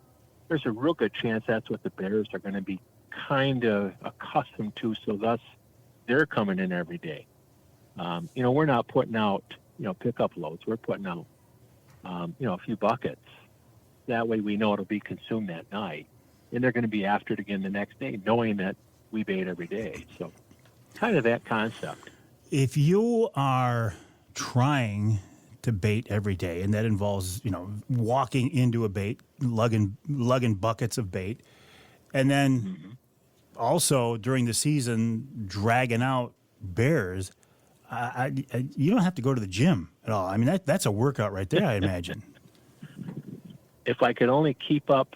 there's a real good chance that's what the bears are going to be kind of accustomed to. So thus, they're coming in every day. We're not putting out, pickup loads. We're putting out, a few buckets. That way we know it'll be consumed that night. And they're going to be after it again the next day, knowing that we bait every day. So kind of that concept. If you are trying to bait every day, and that involves, walking into a bait, lugging buckets of bait, and then also during the season dragging out bears, you don't have to go to the gym at all. I mean, that's a workout right there, I imagine. If I could only keep up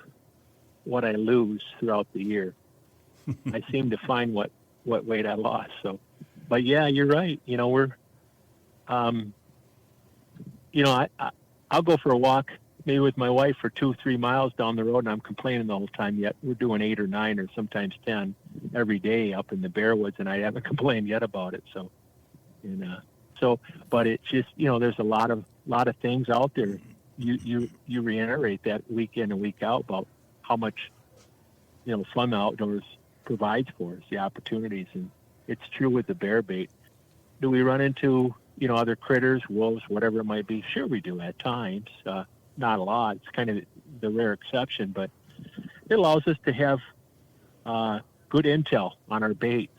what I lose throughout the year, I seem to find what weight I lost. So, but yeah, you're right. We're, I'll go for a walk maybe with my wife for 2-3 miles down the road, and I'm complaining the whole time. Yet we're doing 8 or 9 or sometimes 10 every day up in the bear woods, and I haven't complained yet about it. So, but it's just there's a lot of things out there. You reiterate that week in and week out about how much fun the outdoors provides for us, the opportunities, and it's true with the bear bait. Do we run into other critters, wolves, whatever it might be? Sure, we do at times. Not a lot. It's kind of the rare exception, but it allows us to have good intel on our baits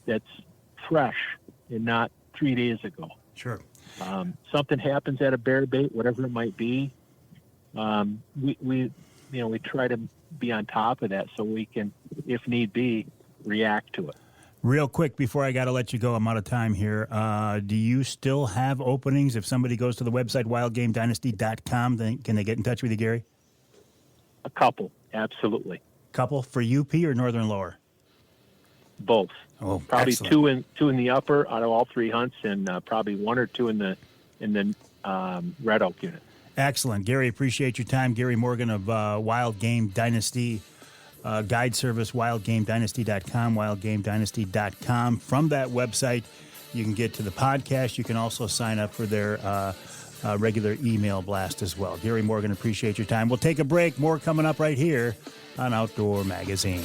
that's fresh and not 3 days ago. Sure. Something happens at a bear bait, whatever it might be. We try to be on top of that so we can, if need be, react to it. Real quick, before I got to let you go, I'm out of time here. Do you still have openings? If somebody goes to the website, wildgamedynasty.com, then can they get in touch with you, Gary? A couple, absolutely. Couple for UP or Northern Lower? Both. Oh, probably excellent. two in the upper out of all 3 hunts, and probably 1 or 2 in the Red Oak unit. Excellent. Gary, appreciate your time. Gary Morgan of Wild Game Dynasty guide service, wildgamedynasty.com, wildgamedynasty.com. From that website, you can get to the podcast. You can also sign up for their regular email blast as well. Gary Morgan, appreciate your time. We'll take a break. More coming up right here on Outdoor Magazine.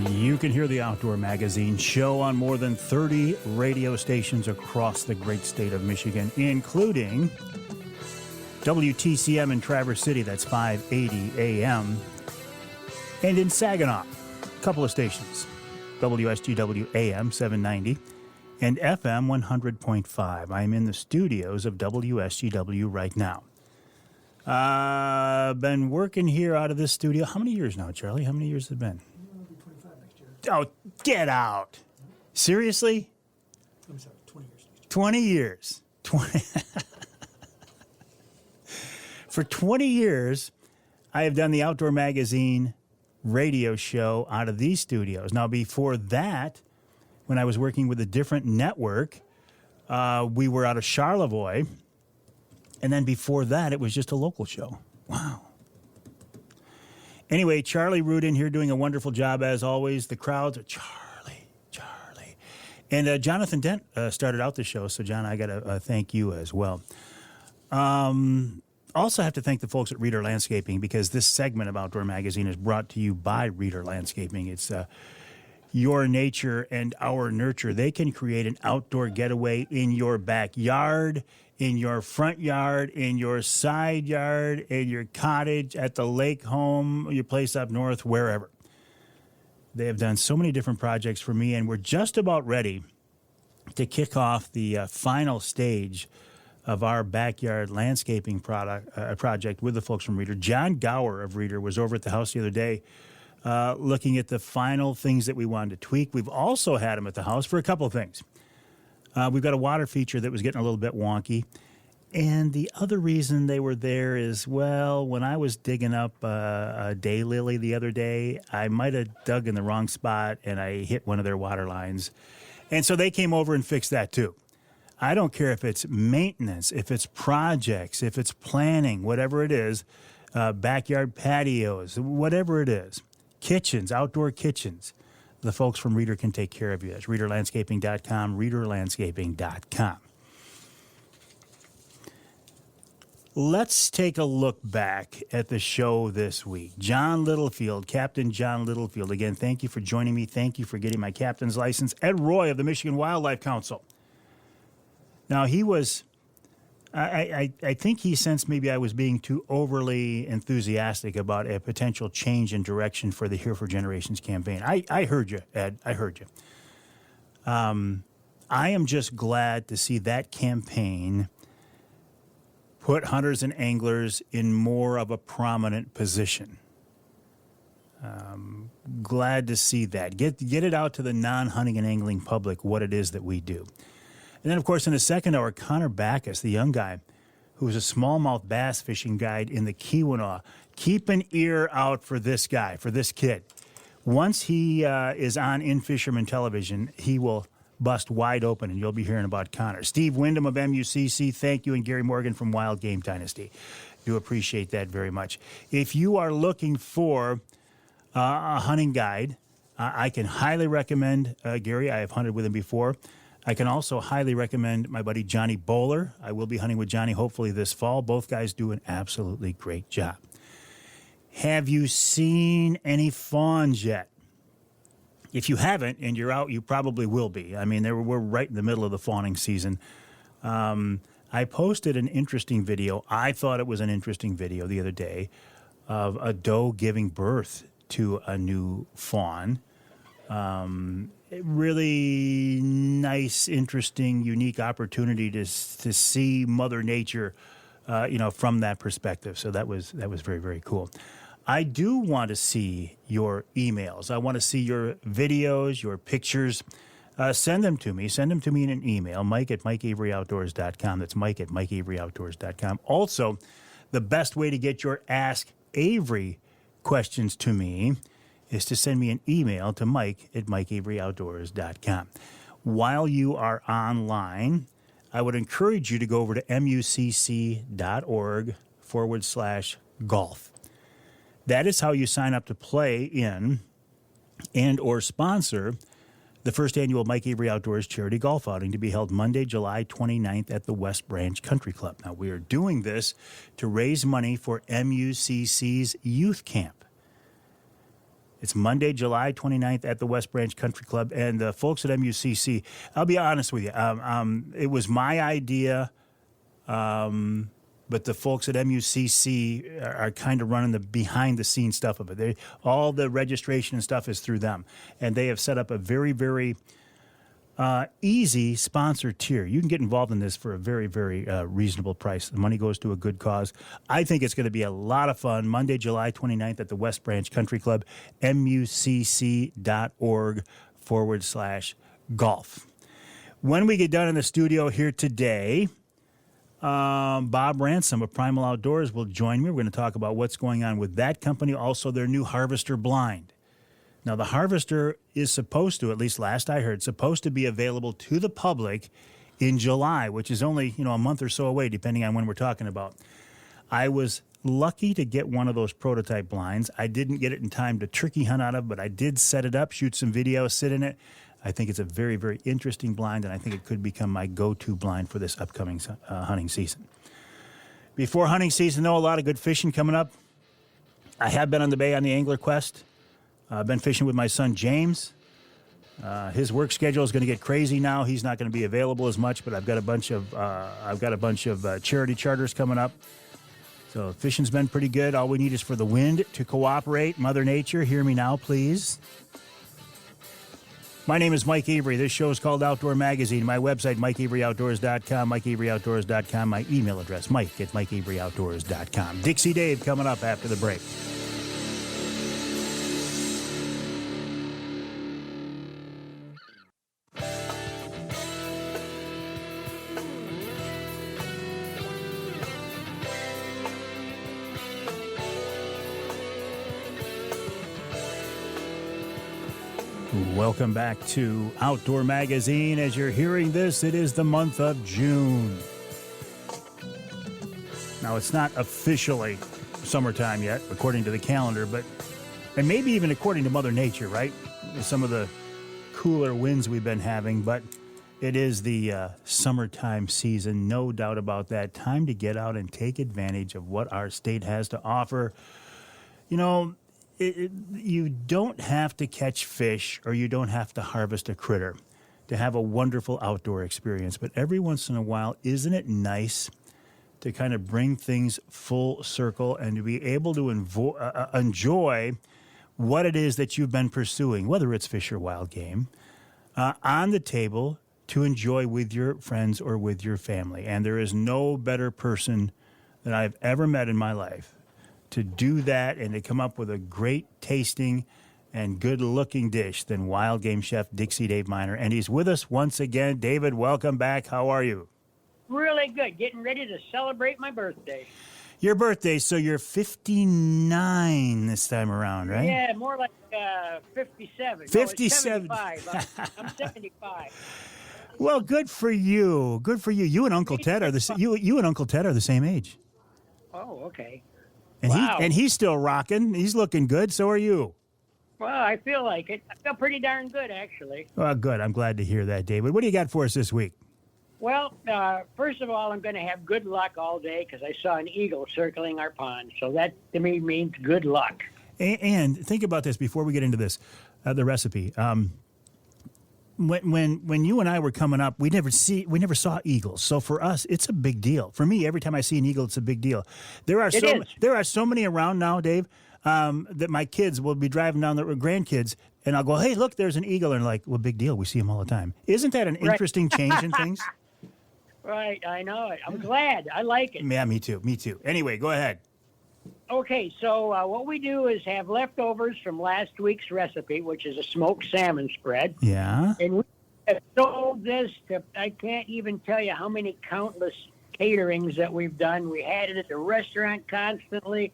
You can hear the Outdoor Magazine show on more than 30 radio stations across the great state of Michigan, including WTCM in Traverse City, that's 580 AM, and in Saginaw, a couple of stations, WSGW AM 790 and FM 100.5. I'm in the studios of WSGW right now. Been working here out of this studio. How many years now, Charlie? How many years has it been? Oh, get out. Seriously? I'm sorry, 20 years. 20 years. 20. For 20 years, I have done the Outdoor Magazine radio show out of these studios. Now, before that, when I was working with a different network, we were out of Charlevoix. And then before that, it was just a local show. Wow. Anyway, Charlie Rudin here doing a wonderful job as always. The crowds are Charlie. And Jonathan Dent started out the show, so John, I got to thank you as well. Also have to thank the folks at Reader Landscaping, because this segment of Outdoor Magazine is brought to you by Reader Landscaping. It's your nature and our nurture. They can create an outdoor getaway in your backyard, in your front yard, in your side yard, in your cottage, at the lake home, your place up north, wherever. They have done so many different projects for me, and we're just about ready to kick off the final stage of our backyard landscaping project with the folks from Reader. John Gower of Reader was over at the house the other day looking at the final things that we wanted to tweak. We've also had him at the house for a couple of things. We've got a water feature that was getting a little bit wonky, And the other reason they were there is, well, when I was digging up a daylily the other day, I might have dug in the wrong spot and I hit one of their water lines. And so they came over and fixed that too. I don't care if it's maintenance, if it's projects, if it's planning, whatever it is, backyard patios, whatever it is, kitchens, outdoor kitchens. The folks from Reader can take care of you. That's readerlandscaping.com, readerlandscaping.com. Let's take a look back at the show this week. John Littlefield, Captain John Littlefield. Again, thank you for joining me. Thank you for getting my captain's license. Ed Roy of the Michigan Wildlife Council. Now, he was, I think he sensed maybe I was being too overly enthusiastic about a potential change in direction for the Here for Generations campaign. I heard you, Ed. I heard you. I am just glad to see that campaign put hunters and anglers in more of a prominent position. Glad to see that. Get it out to the non-hunting and angling public what it is that we do. And then, of course, in the second hour, Connor Backus, the young guy who is a smallmouth bass fishing guide in the Keweenaw. Keep an ear out for this guy, for this kid. Once he is on In Fisherman Television, he will bust wide open, and you'll be hearing about Connor. Steve Windom of MUCC, thank you, and Gary Morgan from Wild Game Dynasty. Do appreciate that very much. If you are looking for a hunting guide, I can highly recommend Gary. I have hunted with him before. I can also highly recommend my buddy Johnny Bowler. I will be hunting with Johnny hopefully this fall. Both guys do an absolutely great job. Have you seen any fawns yet? If you haven't and you're out, you probably will be. I mean, we're right in the middle of the fawning season. I posted an interesting video. I thought it was an interesting video the other day of a doe giving birth to a new fawn. Really nice, interesting, unique opportunity to see Mother Nature, from that perspective. So that was very, very cool. I do want to see your emails. I want to see your videos, your pictures. Send them to me. Send them to me in an email, mike@mikeaveryoutdoors.com. That's mike@mikeaveryoutdoors.com. Also, the best way to get your Ask Avery questions to me is to send me an email to mike@mikeaveryoutdoors.com. While you are online, I would encourage you to go over to mucc.org/golf. That is how you sign up to play in and or sponsor the first annual Mike Avery Outdoors charity golf outing to be held Monday, July 29th at the West Branch Country Club. Now, we are doing this to raise money for MUCC's youth camp. It's Monday, July 29th at the West Branch Country Club. And the folks at MUCC, I'll be honest with you, it was my idea, but the folks at MUCC are kind of running the behind-the-scenes stuff of it. All the registration and stuff is through them. And they have set up a very, very easy sponsor tier. You can get involved in this for a very, very reasonable price. The money goes to a good cause. I think it's going to be a lot of fun. Monday, July 29th at the West Branch Country Club, mucc.org/golf. When we get done in the studio here today, Bob Ransom of Primal Outdoors will join me. We're going to talk about what's going on with that company, also their new Harvester blind. Now, the Harvester is supposed to, at least last I heard, supposed to be available to the public in July, which is only, a month or so away, depending on when we're talking about. I was lucky to get one of those prototype blinds. I didn't get it in time to turkey hunt out of, but I did set it up, shoot some video, sit in it. I think it's a very, very interesting blind, and I think it could become my go-to blind for this upcoming hunting season. Before hunting season, though, a lot of good fishing coming up. I have been on the bay on the Angler Quest. I've been fishing with my son, James. His work schedule is going to get crazy now. He's not going to be available as much, but I've got a bunch of charity charters coming up. So fishing's been pretty good. All we need is for the wind to cooperate. Mother Nature, hear me now, please. My name is Mike Avery. This show is called Outdoor Magazine. My website, mikeaveryoutdoors.com, mikeaveryoutdoors.com. My email address, mike@mikeaveryoutdoors.com. Dixie Dave coming up after the break. Welcome back to Outdoor Magazine. As you're hearing this, it is the month of June. Now, it's not officially summertime yet, according to the calendar, and maybe even according to Mother Nature, right? Some of the cooler winds we've been having, but it is the summertime season, no doubt about that. Time to get out and take advantage of what our state has to offer. You know, you don't have to catch fish or you don't have to harvest a critter to have a wonderful outdoor experience. But every once in a while, isn't it nice to kind of bring things full circle and to be able to enjoy what it is that you've been pursuing, whether it's fish or wild game, on the table to enjoy with your friends or with your family. And there is no better person that I've ever met in my life to do that and to come up with a great tasting and good-looking dish than wild game chef Dixie Dave Minar. And he's with us once again. David, welcome back. How are you? Really good. Getting ready to celebrate my birthday. Your birthday, so you're 59 this time around, right? Yeah, more like 57. 57. No, it's 75. I'm 75. Well, good for you. Good for you. You and Uncle Ted are you and Uncle Ted are the same age. Oh, okay. And wow. He's still rocking. He's looking good. So are you. Well, I feel like it. I feel pretty darn good, actually. Well, good. I'm glad to hear that, David. What do you got for us this week? Well, first of all, I'm going to have good luck all day because I saw an eagle circling our pond. So that, to me, means good luck. And think about this before we get into this, the recipe. When you and I were coming up, we never saw eagles. So for us, it's a big deal. For me, every time I see an eagle, it's a big deal. There are so many around now, Dave, that my kids will be driving down, their grandkids, and I'll go, hey, look, there's an eagle. And like, well, big deal. We see them all the time. Isn't that an interesting change in things? Right, I know it. I'm glad. I like it. Yeah, me too. Anyway, go ahead. Okay, so what we do is have leftovers from last week's recipe, which is a smoked salmon spread. Yeah. And we have sold this to, I can't even tell you how many countless caterings that we've done. We had it at the restaurant constantly.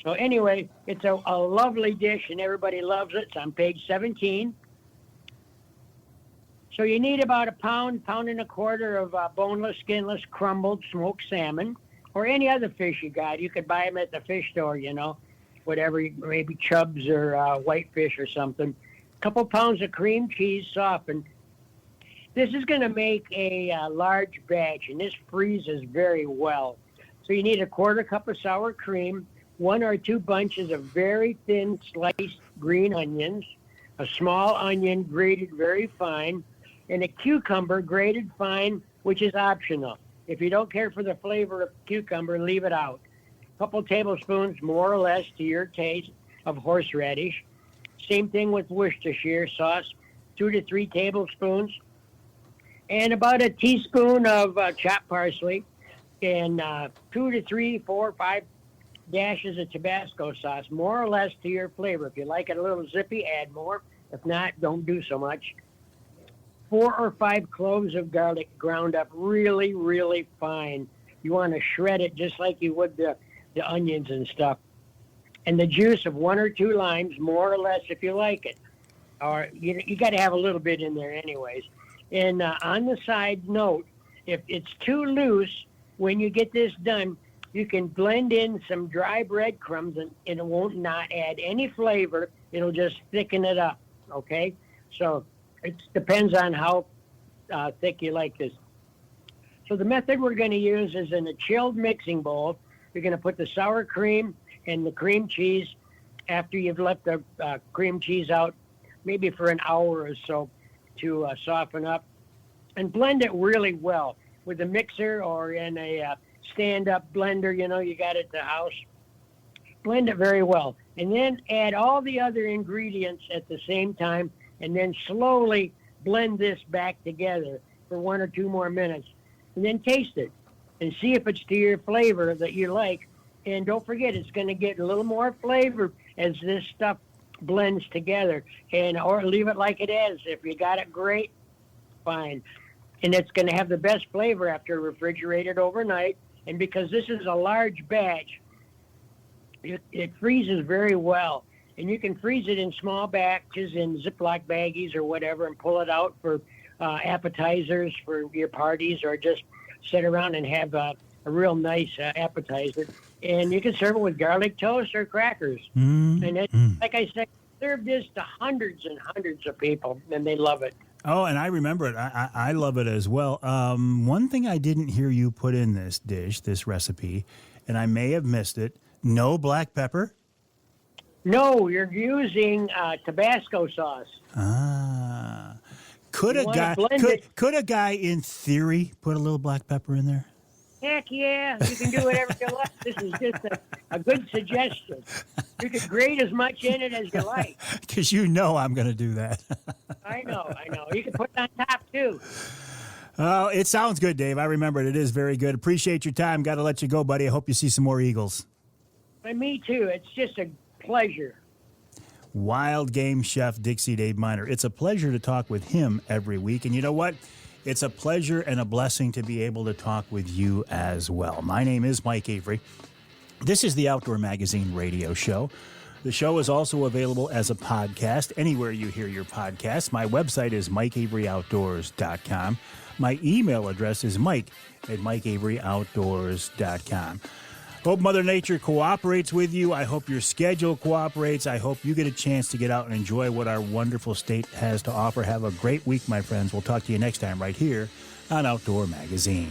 So anyway, it's a lovely dish, and everybody loves it. It's on page 17. So you need about a pound and a quarter of boneless, skinless, crumbled smoked salmon, or any other fish you got. You could buy them at the fish store, whatever, maybe chubs or whitefish or something. A couple pounds of cream cheese softened. This is going to make a large batch, and this freezes very well. So you need a quarter cup of sour cream, 1 or 2 bunches of very thin sliced green onions, a small onion grated very fine, and a cucumber grated fine, which is optional. If you don't care for the flavor of cucumber, leave it out. A couple tablespoons, more or less, to your taste, of horseradish. Same thing with Worcestershire sauce, 2 to 3 tablespoons. And about a teaspoon of chopped parsley, and 2 to 3, 4, 5 dashes of Tabasco sauce, more or less to your flavor. If you like it a little zippy, add more. If not, don't do so much. 4 or 5 cloves of garlic ground up really, really fine. You want to shred it just like you would the onions and stuff. And the juice of 1 or 2 limes, more or less, if you like it. Or you got to have a little bit in there anyways. And on the side note, if it's too loose, when you get this done, you can blend in some dry breadcrumbs, and it won't not add any flavor. It'll just thicken it up, okay? So it depends on how thick you like this. So the method we're going to use is in a chilled mixing bowl. You're going to put the sour cream and the cream cheese after you've let the cream cheese out, maybe for an hour or so to soften up, and blend it really well with a mixer or in a stand-up blender, you got at the house. Blend it very well. And then add all the other ingredients at the same time, and then slowly blend this back together for 1 or 2 more minutes. And then taste it and see if it's to your flavor that you like. And don't forget, it's going to get a little more flavor as this stuff blends together. Or leave it like it is. If you got it, great, fine. And it's going to have the best flavor after refrigerated overnight. And because this is a large batch, it freezes very well. and you can freeze it in small batches in Ziploc baggies or whatever, and pull it out for appetizers for your parties, or just sit around and have a real nice appetizer. And you can serve it with garlic toast or crackers. And it, like I said, serve this to hundreds and hundreds of people, and they love it. Oh, and I remember it. I love it as well. One thing I didn't hear you put in this dish, this recipe, and I may have missed it, no black pepper? No, you're using Tabasco sauce. Could You a wanna guy blend it. could a guy in theory put a little black pepper in there? Heck yeah, you can do whatever you like. This is just a good suggestion. You can grate as much in it as you like. Because you know I'm going to do that. I know. You can put it on top, too. Oh, it sounds good, Dave. I remember it. It is very good. Appreciate your time. Got to let you go, buddy. I hope you see some more eagles. And me, too. It's just a pleasure. Wild game chef Dixie Dave Minar. It's a pleasure to talk with him every week. And you know what? It's a pleasure and a blessing to be able to talk with you as well. My name is Mike Avery. This is the Outdoor Magazine radio show. The show is also available as a podcast anywhere you hear your podcasts. My website is mikeaveryoutdoors.com. My email address is mike@mikeaveryoutdoors.com. Hope Mother Nature cooperates with you. I hope your schedule cooperates. I hope you get a chance to get out and enjoy what our wonderful state has to offer. Have a great week, my friends. We'll talk to you next time right here on Outdoor Magazine.